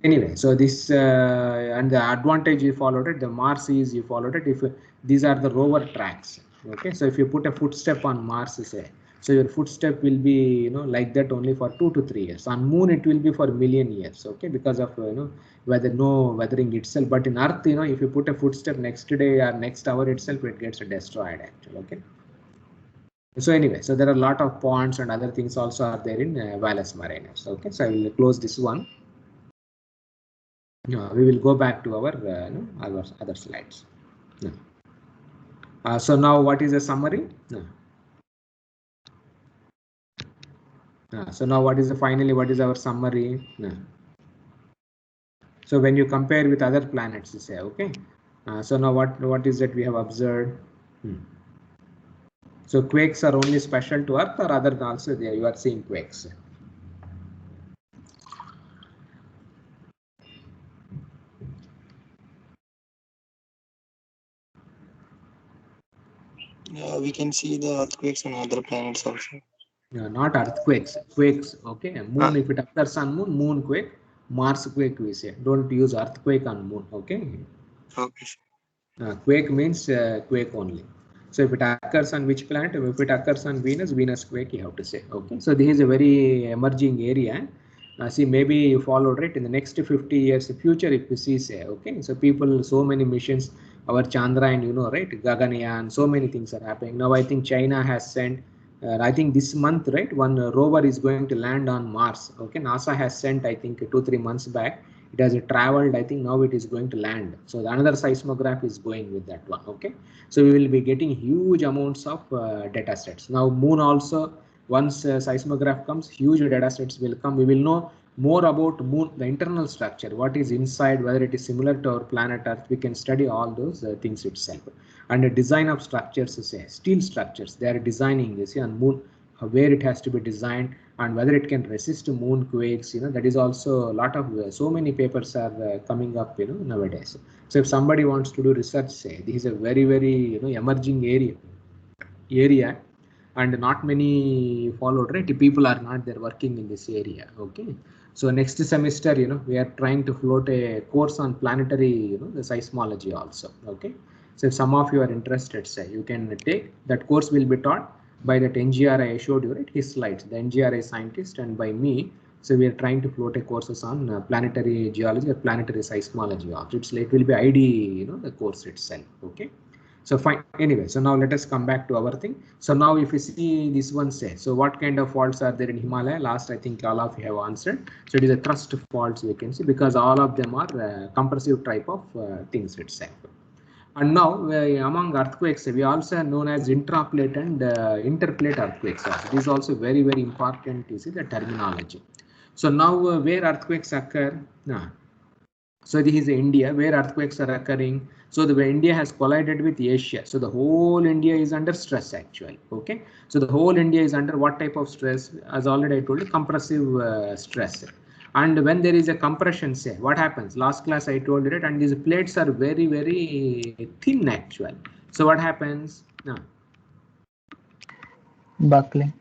Anyway, so this and the advantage you followed it, the Mars is you followed it. If these are the rover tracks, okay, so if you put a footstep on Mars, say, so your footstep will be like that only for 2 to 3 years. On Moon it will be for a million years, okay, because of weathering itself. But in Earth, if you put a footstep next day or next hour itself, it gets destroyed actually. Okay. So anyway, so there are a lot of ponds and other things also are there in Valles Marineris. Okay, so I will close this one. No, we will go back to our our other slides. No. So now what is the summary? No. So now what is the finally what is our summary? No. So when you compare with other planets, you say okay. So now what is that we have observed? So quakes are only special to Earth, or other also there you are seeing quakes. Yeah, we can see the earthquakes on other planets also. Not earthquakes, quakes. Okay, moon. If it occurs on moon, moon quake. Mars quake we say. Don't use earthquake on moon. Okay. Okay. Quake means quake only. So if it occurs on which planet? If it occurs on Venus, Venus quake you have to say. Okay. So this is a very emerging area. See, maybe you followed right in the next 50 years future if you see say. Okay. So people, so many missions, our Chandrayaan, you know, right? Gaganyaan, so many things are happening. Now I think China has sent. I think this month, right? One rover is going to land on Mars. Okay. NASA has sent, I think, 2-3 months back. It has traveled. I think now it is going to land. So another seismograph is going with that one. Okay. So we will be getting huge amounts of data sets. Now moon also, once seismograph comes, huge data sets will come. We will know more about moon, the internal structure, what is inside, whether it is similar to our planet Earth. We can study all those things itself. And the design of structures is steel structures. They are designing this on moon, where it has to be designed and whether it can resist moon quakes. That is also a lot of so many papers are coming up nowadays. So if somebody wants to do research, say this is a very emerging area and not many followed, right? People are not there working in this area. Okay, so next semester we are trying to float a course on planetary the seismology also. Okay, so if some of you are interested, say you can take that course. Will be taught by that NGRI I showed you, right? His slides, the NGRI scientist, and by me. So we are trying to float a courses on planetary geology or planetary seismology also. It will be ID the course itself. Okay, so fine. Anyway, so now let us come back to our thing. So now if you see this one, say, so what kind of faults are there in Himalaya? Last I think all of you have answered. So it is a thrust faults we can see, because all of them are compressive type of things itself. And now among earthquakes, we also are known as intraplate and interplate earthquakes. This is also very important. You see the terminology. So now where earthquakes occur? So this is India, where earthquakes are occurring. So the way India has collided with Asia. So the whole India is under stress actually. Okay. So the whole India is under what type of stress? As already I told you, compressive stress. And when there is a compression, say what happens? Last class I told you it, and these plates are very thin actually. So what happens? Buckling.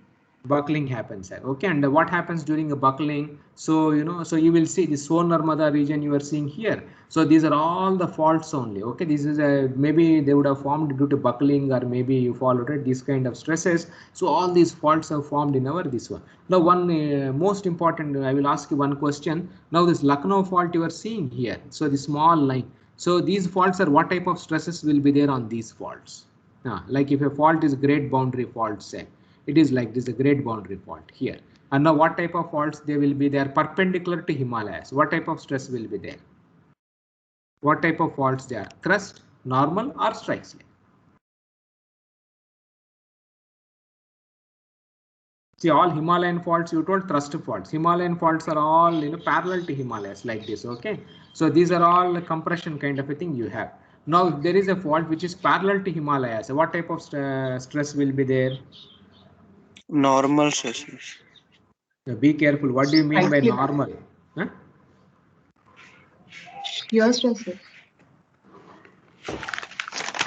Buckling happens. Okay, and what happens during a buckling? So so you will see the Son Narmada region you are seeing here. So these are all the faults only. Okay, this is a maybe they would have formed due to buckling, or maybe you followed it, these kind of stresses. So all these faults have formed in our this one. Now one most important, I will ask you one question. Now this Lucknow fault you are seeing here. So the small line. So these faults are what type of stresses will be there on these faults? Like if a fault is great boundary fault, say. It is like this, a great boundary fault here. And now what type of faults they will be? They are perpendicular to Himalayas. What type of stress will be there? What type of faults they are? Crust, normal, or strike slip? See, all Himalayan faults you told thrust faults. Himalayan faults are all parallel to Himalayas like this. Okay, so these are all compression kind of a thing you have. Now if there is a fault which is parallel to Himalayas, what type of stress will be there? Normal stresses. Be careful. What do you mean by normal? Huh? Your stresses.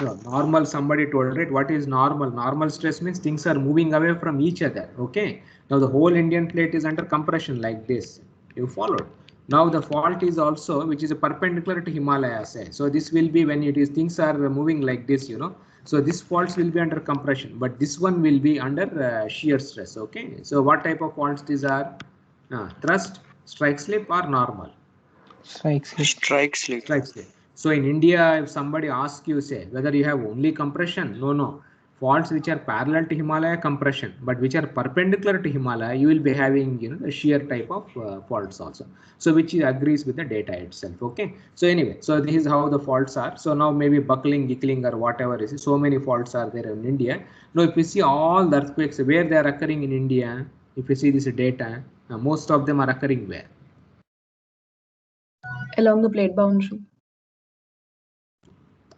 No, normal, somebody told, right? What is normal? Normal stress means things are moving away from each other. Okay. Now the whole Indian plate is under compression like this. You followed. Now the fault is also, which is a perpendicular to Himalayas. So this will be when it is things are moving like this, So this faults will be under compression, but this one will be under shear stress. Okay. So what type of faults these are? Thrust, strike slip, or normal? Strike slip. Strike slip. So in India, if somebody asks you, say, whether you have only compression, no. faults which are parallel to Himalaya, compression, but which are perpendicular to Himalaya, you will be having, you know, the shear type of faults also. So which agrees with the data itself. Okay. So anyway, so this is how the faults are. So now maybe buckling, gickling, or whatever is, so many faults are there in India. Now if you see all the earthquakes where they are occurring in India, if you see this data, most of them are occurring where? Along the plate boundary.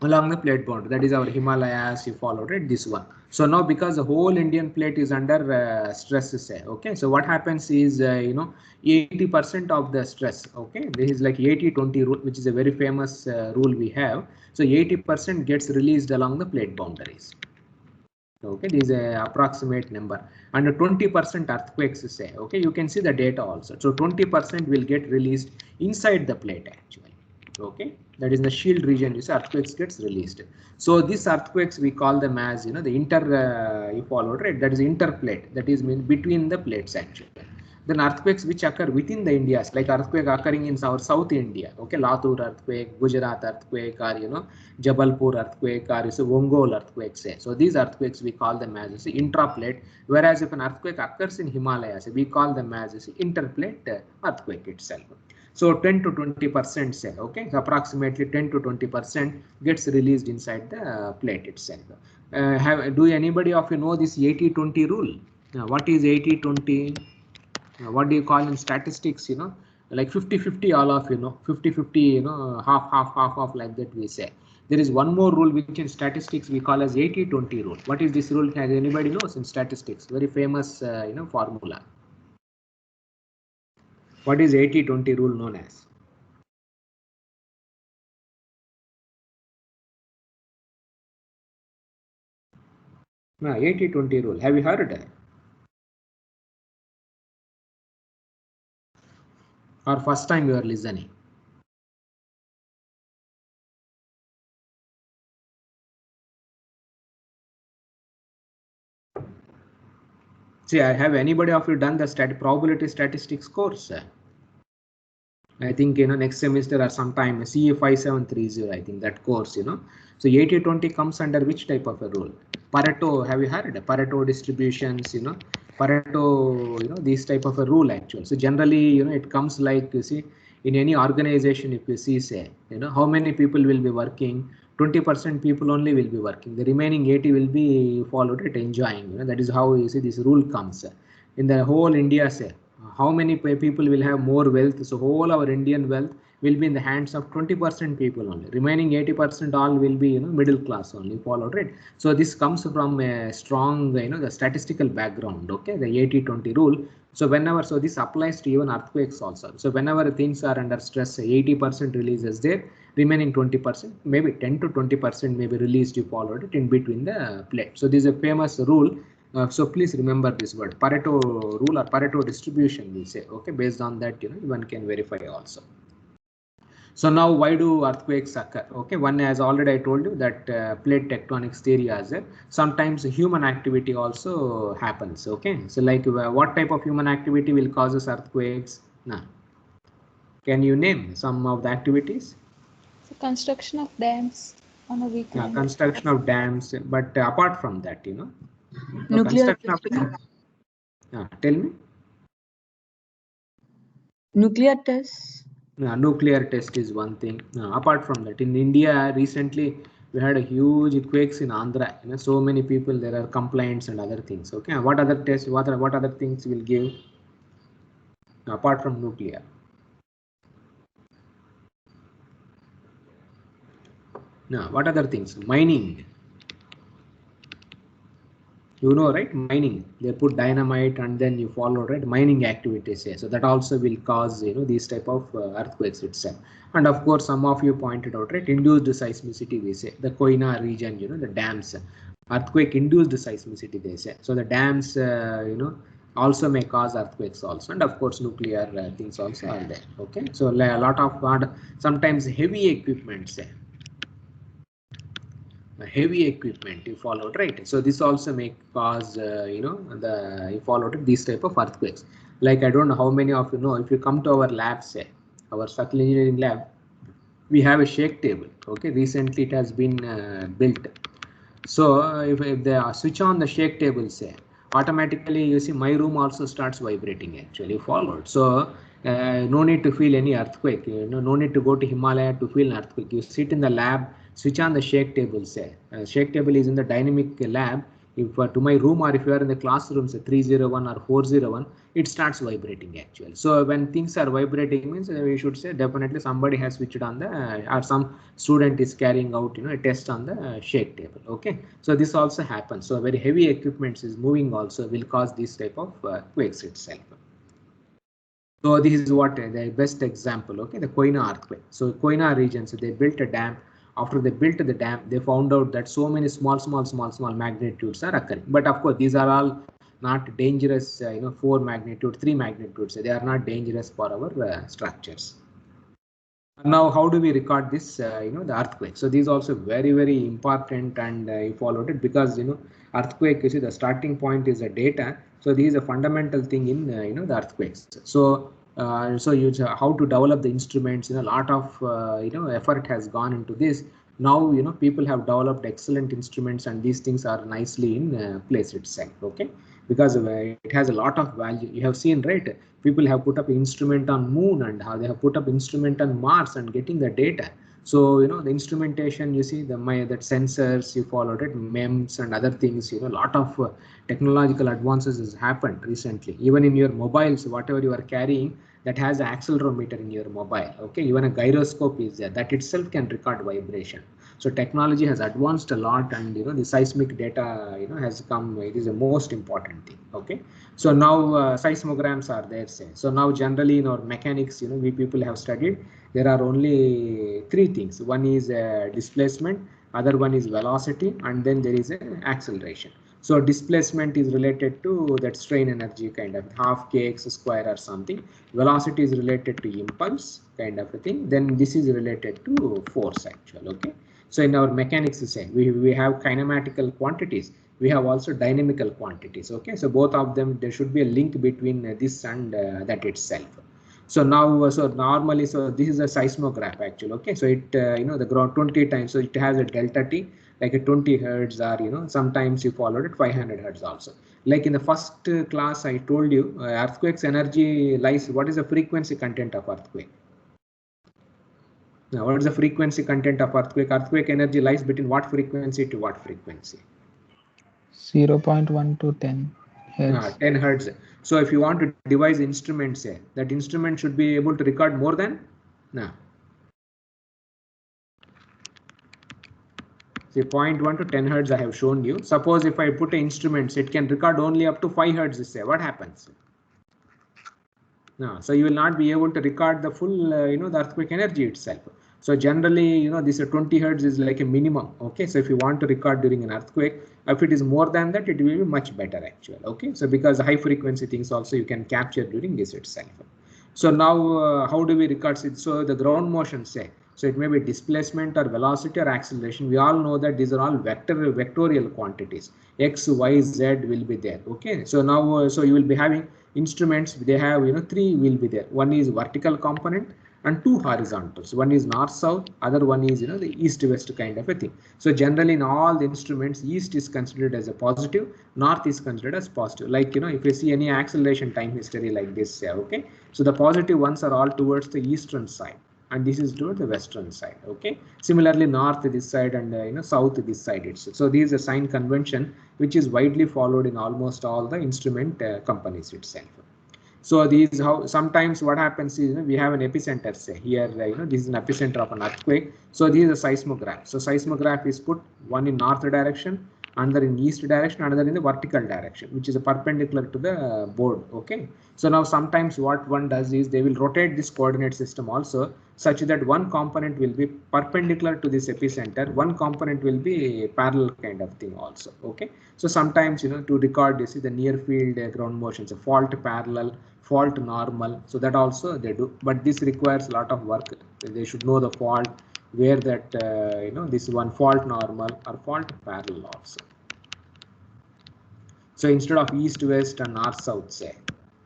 Along the plate boundary, that is our Himalayas, you followed it, this one. So now because the whole Indian plate is under stress, say, okay, so what happens is, you know, 80% of the stress, okay, this is like 80-20 rule, which is a very famous rule we have. So 80% gets released along the plate boundaries. Okay, this is a approximate number, and 20% earthquakes, say, okay, you can see the data also. So 20% will get released inside the plate actually. Okay, that is the shield region, you see, earthquakes gets released. So these earthquakes we call them as, you know, the you followed, right? That is interplate, that is mean between the plates actually. Then earthquakes which occur within the Indias, like earthquake occurring in our South India, okay, Latur earthquake, Gujarat earthquake, or, you know, Jabalpur earthquake, or is a Ongole earthquake, say. So these earthquakes we call them as intraplate, whereas if an earthquake occurs in Himalayas, we call them as interplate earthquake itself. So 10 to 20%, say, okay, so approximately 10 to 20% gets released inside the plate itself. Do anybody of you know this 80-20 rule? What is 80-20? What do you call in statistics, you know, like 50-50, all of you know, 50-50, you know, half, like that we say. There is one more rule which in statistics we call as 80-20 rule. What is this rule? Has anybody knows in statistics? Very famous, you know, formula. What is 80-20 rule known as? No, 80-20 rule. Have you heard it? Or first time you are listening? See, have anybody of you done the probability statistics course? I think, you know, next semester or sometime CA 5730, I think that course, you know. So 80-20 comes under which type of a rule? Pareto, have you heard Pareto distributions, you know, Pareto, you know, this type of a rule actually. So generally, you know, it comes like, you see, in any organization, if you see, say, you know, how many people will be working, 20% people only will be working. The remaining 80 will be followed at enjoying. You know, that is how you see this rule comes in the whole India, say. How many people will have more wealth? So whole our Indian wealth will be in the hands of 20% people only. Remaining 80% all will be, you know, middle class only followed, right? So this comes from a strong, you know, the statistical background. Okay, the 80-20 rule. So whenever, so this applies to even earthquakes also. So whenever things are under stress, 80% release is there, remaining 20%, maybe 10 to 20% may be released, you followed it in between the plate. So this is a famous rule. So please remember this word Pareto rule or Pareto distribution, we say. Okay, based on that, you know, one can verify also. So now why do earthquakes occur? Okay, one, as already I told you, that plate tectonics theory as well. Sometimes human activity also happens. Okay, so like what type of human activity will causes earthquakes? Now, can you name some of the activities? So construction of dams on a weak land. Construction of dams, but apart from that, you know, Nuclear construction of, tell me. Nuclear tests. Nuclear test is one thing. Apart from that, in India recently we had a huge quakes in Andhra. You know, so many people, there are complaints and other things. Okay, what other tests? What other things will give apart from nuclear? Now, what other things? Mining. You know, right? Mining. They put dynamite and then you follow, right? Mining activities. Yeah. So that also will cause, you know, these type of earthquakes itself. And of course, some of you pointed out, right? Induced seismicity, we say. The Koyna region, you know, the dams. Earthquake induced seismicity, they say. So the dams, you know, also may cause earthquakes also. And of course, nuclear things also are there. Okay. So a lot of sometimes heavy equipment, say. Heavy equipment you followed, right? So this also may cause you know, you followed these type of earthquakes. Like I don't know how many of you know, if you come to our lab, say our structural engineering lab, we have a shake table. Okay, recently it has been built. So if they switch on the shake table, say, automatically you see my room also starts vibrating actually followed. So no need to feel any earthquake, no need to go to Himalaya to feel an earthquake. You sit in the lab, switch on the shake table, say. Shake table is in the dynamic lab. If to my room, or if you are in the classroom, say 301 or 401, it starts vibrating actually. So when things are vibrating means we should say definitely somebody has switched on the or some student is carrying out a test on the shake table. Okay, so this also happens. So very heavy equipment is moving also will cause this type of quakes itself. So this is what the best example. Okay, the Koina earthquake. So Koina region, so they built a dam. After they built the dam, they found out that so many small magnitudes are occurring. But of course, these are all not dangerous. 4 magnitude, 3 magnitudes. They are not dangerous for our structures. Now, how do we record this? The earthquake. So these also very important, and you followed it because earthquake. You see, the starting point is the data. So this is a fundamental thing in the earthquakes. So how to develop the instruments. A lot of effort has gone into this. Now people have developed excellent instruments, and these things are nicely in place itself. Okay, because it has a lot of value. You have seen, right? People have put up instrument on moon, and how they have put up instrument on Mars and getting the data. So the instrumentation, you see that sensors, you followed it, MEMS and other things. A lot of technological advances has happened recently. Even in your mobiles, whatever you are carrying, that has an accelerometer in your mobile. Okay, even a gyroscope is there. That itself can record vibration. So technology has advanced a lot, and the seismic data has come. It is the most important thing. Okay, so now seismograms are there. Say, so now generally in our mechanics, we people have studied, there are only 3 things. One is displacement, other one is velocity, and then there is an acceleration. So displacement is related to that strain energy kind of half kx square or something. Velocity is related to impulse kind of a thing. Then this is related to force actual. Okay. So in our mechanics, we have kinematical quantities. We have also dynamical quantities. Okay. So both of them, there should be a link between this and that itself. So now, so normally, so this is a seismograph actually. Okay. So it, the ground 20 times. So it has a delta T, like a 20 hertz, or sometimes you followed it 500 hertz also. Like in the first class, I told you earthquake's energy lies. What is the frequency content of earthquake? Now, what is the frequency content of earthquake? Earthquake energy lies between what frequency to what frequency? 0.1 to 10 hertz. 10 hertz. So if you want to devise instrument, say that instrument should be able to record more than no. See, 0.1 to 10 hertz I have shown you. Suppose if I put an instrument, it can record only up to 5 hertz. Say what happens? No, so you will not be able to record the full, the earthquake energy itself. So generally, this 20 hertz is like a minimum. Okay, so if you want to record during an earthquake, if it is more than that, it will be much better actually. Okay, so because high frequency things also you can capture during this itself. So now, how do we record it? So the ground motion, say, so it may be displacement or velocity or acceleration. We all know that these are all vectorial quantities. X, Y, Z will be there. Okay, so now, so you will be having instruments. They have 3 will be there. One is vertical component and 2 horizontals. One is north south, other one is the east west kind of a thing. So generally in all the instruments, east is considered as a positive, north is considered as positive. Like if you see any acceleration time history like this, okay, so the positive ones are all towards the eastern side, and this is towards the western side. Okay, similarly north this side and south this side itself. So this is a sign convention which is widely followed in almost all the instrument companies itself. So these how sometimes what happens is we have an epicenter, say here this is an epicenter of an earthquake. So this is a seismograph. So seismograph is put one in north direction, another in east direction, another in the vertical direction, which is a perpendicular to the board. Okay, so now sometimes what one does is they will rotate this coordinate system also, such that one component will be perpendicular to this epicenter, one component will be parallel kind of thing also. Okay, so sometimes to record this is the near field ground motions, a fault parallel, fault normal, so that also they do, but this requires a lot of work. They should know the fault, where that this one fault normal or fault parallel also. So instead of east west and north south, say,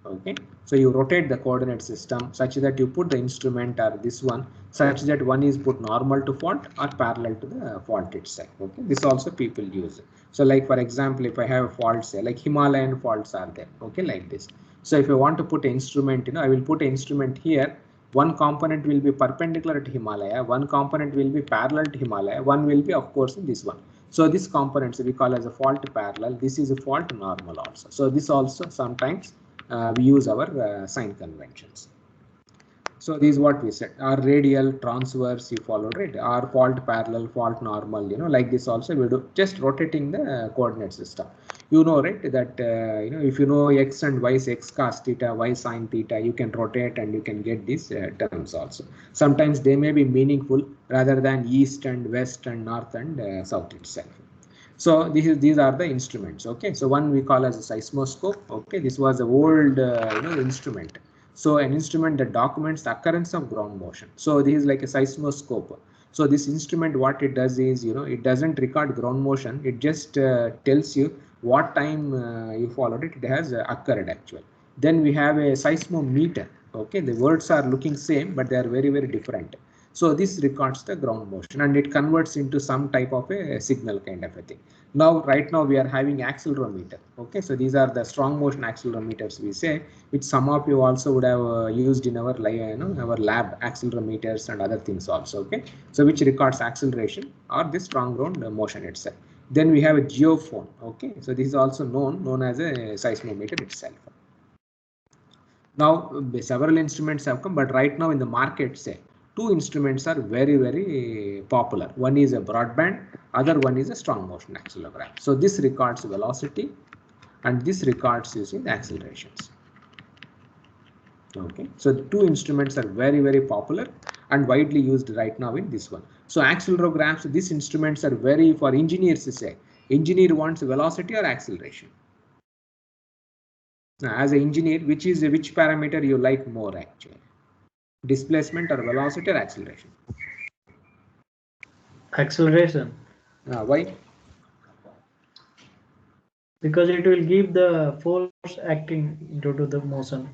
Okay, so you rotate the coordinate system such that you put the instrument or this one such that one is put normal to fault or parallel to the fault itself. Okay, this also people use. So like for example, if I have a fault, say like Himalayan faults are there. Okay, like this. So if I want to put an instrument, I will put an instrument here. One component will be perpendicular to Himalaya, one component will be parallel to Himalaya, one will be of course in this one. So this components we call as a fault parallel. This is a fault normal also. So this also sometimes we use our sign conventions. So this is what we said. Our radial, transverse, you followed, right? Our fault parallel, fault normal, like this also we do just rotating the coordinate system. Right, that if you know x and y is x cos theta, y sin theta, you can rotate and you can get these terms also. Sometimes they may be meaningful rather than east and west and north and south itself. So these are the instruments. Okay, so one we call as a seismoscope. Okay, this was the old instrument. So an instrument that documents the occurrence of ground motion. So this is like a seismoscope. So this instrument, what it does is, it doesn't record ground motion. It just tells you what time you followed it. It has occurred actually. Then we have a seismometer. Okay, the words are looking same, but they are very, very different. So this records the ground motion and it converts into some type of a signal kind of a thing. Now, right now we are having accelerometer. Okay, so these are the strong motion accelerometers we say, which some of you also would have used in our our lab accelerometers and other things also. Okay, so which records acceleration or the strong ground motion itself. Then we have a geophone. Okay, so this is also known as a seismometer itself. Now several instruments have come, but right now in the market, say two instruments are very, very popular. One is a broadband, other one is a strong motion accelerometer. So this records velocity and this records using the accelerations. Okay, so the two instruments are very, very popular and widely used right now in this one. So accelerographs, these instruments are very, for engineers to say, engineer wants velocity or acceleration. Now, as an engineer, which parameter you like more actually? Displacement or velocity or acceleration? Acceleration. Why? Because it will give the force acting due to the motion.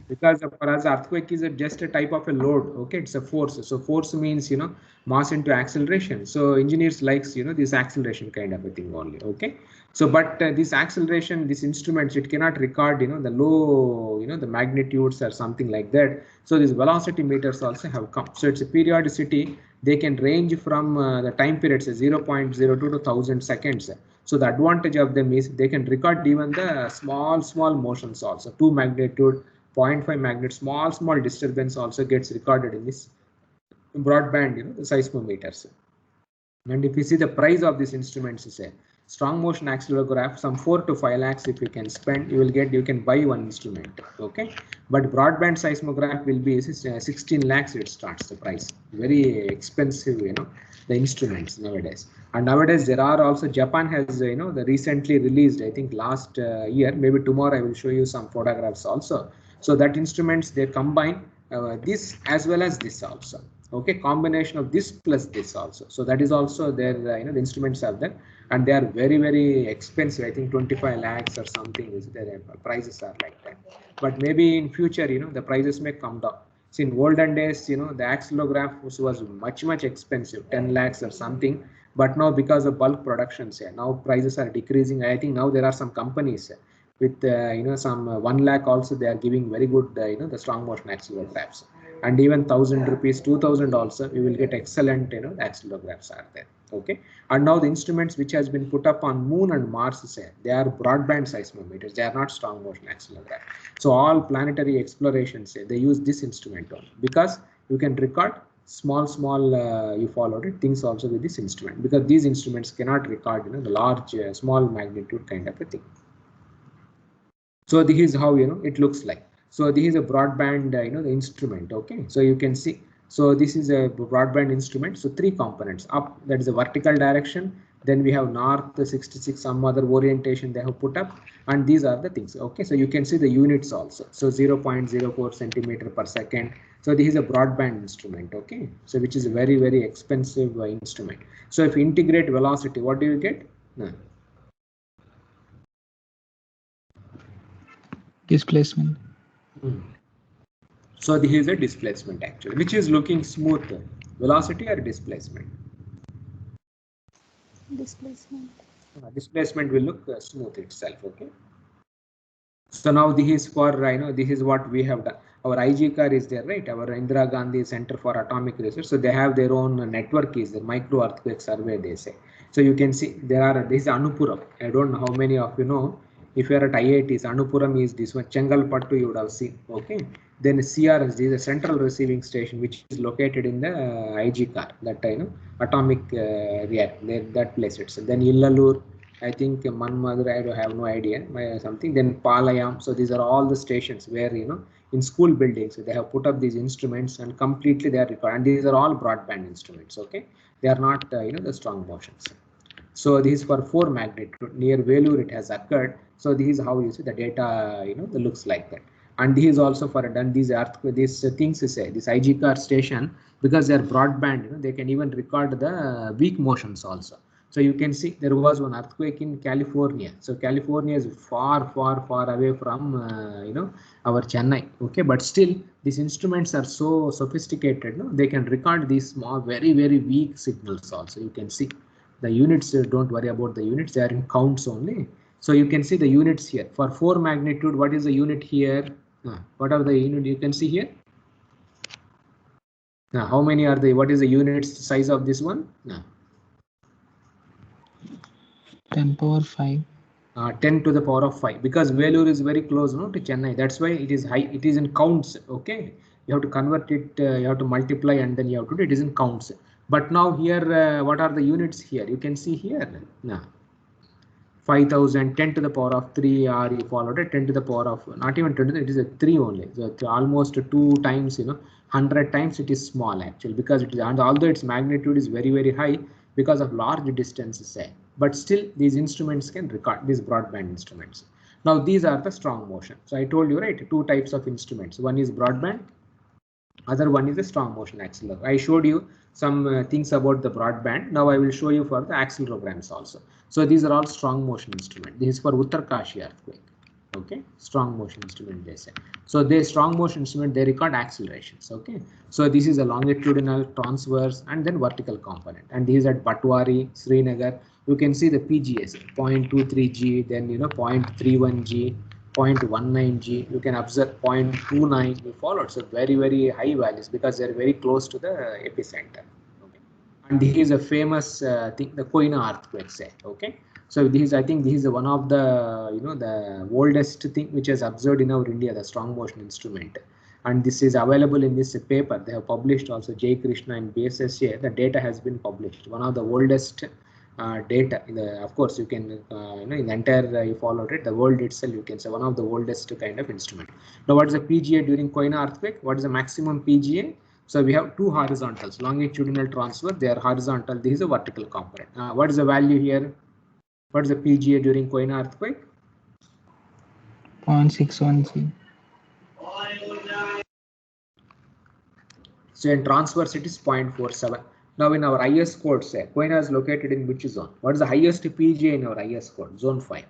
Because for us earthquake is just a type of a load. Okay, it's a force. So force means mass into acceleration. So engineers likes this acceleration kind of a thing only. Okay, so but this acceleration, this instruments, it cannot record the low the magnitudes or something like that. So these velocity meters also have come. So it's a periodicity. They can range from the time periods 0.02 to 1000 seconds. So the advantage of them is they can record even the small motions also. 2 magnitude, 0.5 magnitude, small disturbance also gets recorded in this broadband, the seismometers. And if you see the price of these instruments, is a strong motion accelerograph, some 4 to 5 lakhs if you can spend, you can buy one instrument. Okay, but broadband seismograph will be 16 lakhs. It starts the price, very expensive, the instruments nowadays. And nowadays there are also, Japan has the recently released, I think last year, maybe tomorrow I will show you some photographs also. So that instruments, they combine this as well as this also. Okay, combination of this plus this also. So that is also there. The instruments are there, and they are very, very expensive. I think 25 lakhs or something is their prices are like that. But maybe in future, the prices may come down. So in olden days, the accelegraph was much expensive, 10 lakhs or something. But now because of bulk productions, now prices are decreasing. I think now there are some companies with some 1 lakh also they are giving very good the strong motion accelerographs, and even 1000 rupees, 2000 also we will get excellent accelerographs are there. Okay, and now the instruments which has been put up on Moon and Mars, they are broadband seismometers. They are not strong motion accelerographs. So all planetary explorations, they use this instrument only, because you can record small you followed it things also with this instrument, because these instruments cannot record the large small magnitude kind of a thing. So this is how it looks like. So this is a broadband the instrument. Okay, so you can see, so this is a broadband instrument. So 3 components: up, that is a vertical direction, then we have north 66, some other orientation they have put up, and these are the things. Okay, so you can see the units also. So 0.04 centimeter per second. So this is a broadband instrument. Okay, so which is a very expensive instrument. So if you integrate velocity, what do you get? Displacement. So this is a displacement actually, which is looking smooth, velocity or displacement. Displacement. Displacement will look smooth itself. Okay. So now this is for this is what we have done. Our IG car is there, right? Our Indira Gandhi Center for Atomic Research. So they have their own network, is the micro earthquake survey, they say. So you can see there are, this is Anupuram. I don't know how many of you know. If you are at IITs, Anupuram is this one. Chengalpattu you would have seen. Okay. Then CRS, this is a central receiving station which is located in the IG car. That atomic reactor. That place itself. Then Illalur. I think Manmadurai, I have no idea, something. Then Palayam. So these are all the stations where in school buildings they have put up these instruments and completely they are recorded. And these are all broadband instruments. Okay, they are not the strong motions. So this is for 4 magnitude near Velur it has occurred. So this is how you see the data the looks like that. And this is also for done these earthquake, these things is this IG car station, because they are broadband. They can even record the weak motions also. So you can see there was one earthquake in California. So California is far away from our Chennai. Okay, but still these instruments are so sophisticated. They can record these small, very weak signals also. You can see the units. Don't worry about the units. They are in counts only. So you can see the units here for 4 magnitude. What is the unit here? What are the unit you can see here? Now, how many are they? What is the unit size of this one? 10 power 5. 10 to the power of 5, because Velur is very close to Chennai. That's why it is high. It is in counts. Okay, you have to convert it. You have to multiply and then you have to do it. It is in counts. But now here, what are the units here? You can see here. 5,000, 10 to the power of 3, or you followed it 10 to the power of not even 10 to the, it is a 3 only. So it's almost 2 times 100 times it is small actually, because it is, and although its magnitude is very high because of large distances say, but still these instruments can record, these broadband instruments. Now these are the strong motion. So I told you, right, 2 types of instruments. One is broadband, other one is a strong motion accelerometer. I showed you some things about the broadband. Now I will show you for the accelerometers also. So these are all strong motion instruments. This is for Uttarkashi earthquake. Okay, strong motion instrument they say. So they strong motion instrument, they record accelerations. Okay, so this is a longitudinal, transverse, and then vertical component. And this is at Patwari, Srinagar. You can see the PGS 0.23 G, then 0.31 G. 0.19 G, you can observe 0.29, you followed. So very high values because they're very close to the epicenter. Okay. And this is a famous thing, the Koina earthquake say. Okay. So this is, I think this is one of the the oldest thing which is observed in our India, the strong motion instrument. And this is available in this paper. They have published also, Jay Krishna and BSSA. The data has been published. One of the oldest data in the, of course you can in the entire you followed it, the world itself, you can say one of the oldest kind of instrument. Now what is the PGA during Koina earthquake? What is the maximum PGA? So we have 2 horizontals, longitudinal transfer, they are horizontal, this is a vertical component. What is the value here? What is the PGA during Koina earthquake? 0.61 G. So in transverse it is 0.47. Now in our IS code say, Koina is located in which zone? What is the highest PGA in our IS code? Zone 5.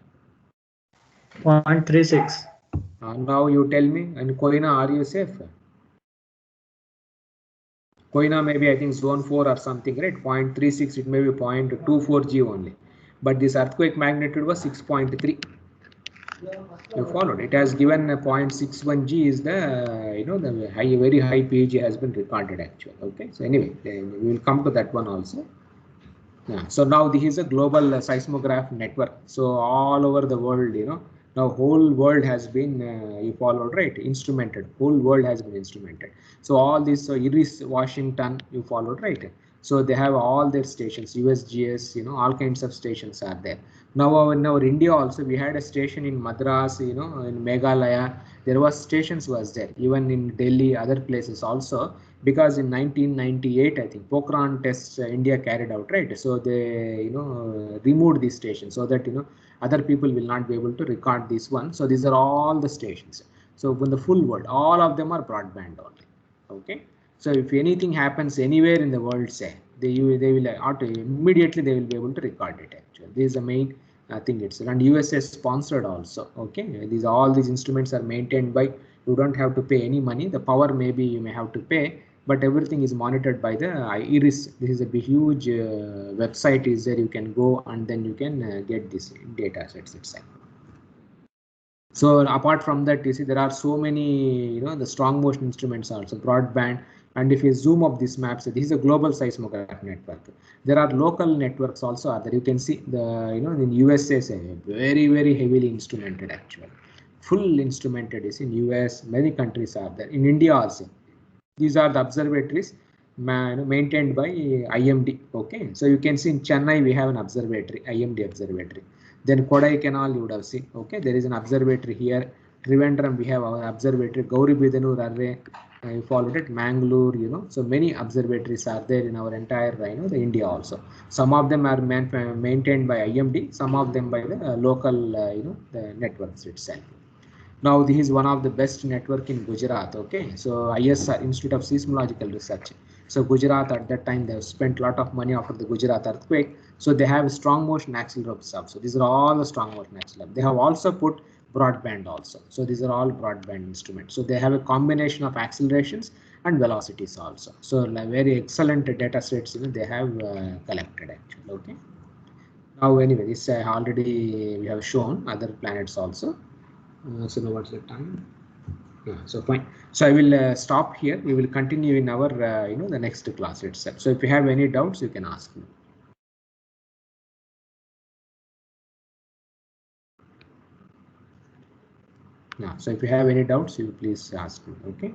0.36. Now you tell me, in Koina are you safe? Koina maybe I think zone 4 or something, right? 0.36, it may be 0.24 G only. But this earthquake magnitude was 6.3. You followed. It has given a 0.61 G is the the high, very high PG has been recorded actually. Okay. So anyway, we will come to that one also. Yeah. So now this is a global seismograph network. So all over the world, now whole world has been you followed, right? Instrumented. Whole world has been instrumented. So all this Iris, Washington, you followed, right? So they have all their stations, USGS, all kinds of stations are there. Now in our India also, we had a station in Madras, in Meghalaya, there was stations was there, even in Delhi, other places also, because in 1998, I think Pokhran tests India carried out, right? So they, removed these stations so that, other people will not be able to record this one. So these are all the stations. So when the full world, all of them are broadband only. Okay. So if anything happens anywhere in the world, say they will immediately they will be able to record it actually. This is the main I think it's, and USA sponsored also. Okay, all these instruments are maintained by, you don't have to pay any money. The power maybe you may have to pay, but everything is monitored by the IRIS. This is a big, huge website is there. You can go and then you can get this data sets itself. So apart from that, you see there are so many, the strong motion instruments also, broadband. And if you zoom up this map, so this is a global seismograph network. There are local networks also are there. You can see the, in USA, very, very heavily instrumented actually. Full instrumented is in US, many countries are there. In India also. These are the observatories maintained by IMD. Okay, so you can see in Chennai we have an observatory, IMD observatory. Then Kodaikanal you would have seen. Okay, there is an observatory here. Trivandrum we have our observatory. Gauribidanur array. You followed it. Mangalore, so many observatories are there in our entire, the India also. Some of them are maintained by IMD. Some of them by the local, the networks itself. Now this is one of the best network in Gujarat. Okay, so ISR, Institute of Seismological Research. So Gujarat at that time they have spent a lot of money after the Gujarat earthquake. So they have strong motion accelerometers. So these are all the strong motion accelerometers. They have also put broadband also. So these are all broadband instruments. So they have a combination of accelerations and velocities also. So like very excellent data sets they have collected actually. Okay. Now anyway, this already we have shown other planets also. So now what's the time? Yeah, so fine. So I will stop here. We will continue in our the next class itself. So if you have any doubts, you can ask me. Yeah, so if you have any doubts, you please ask me. Okay.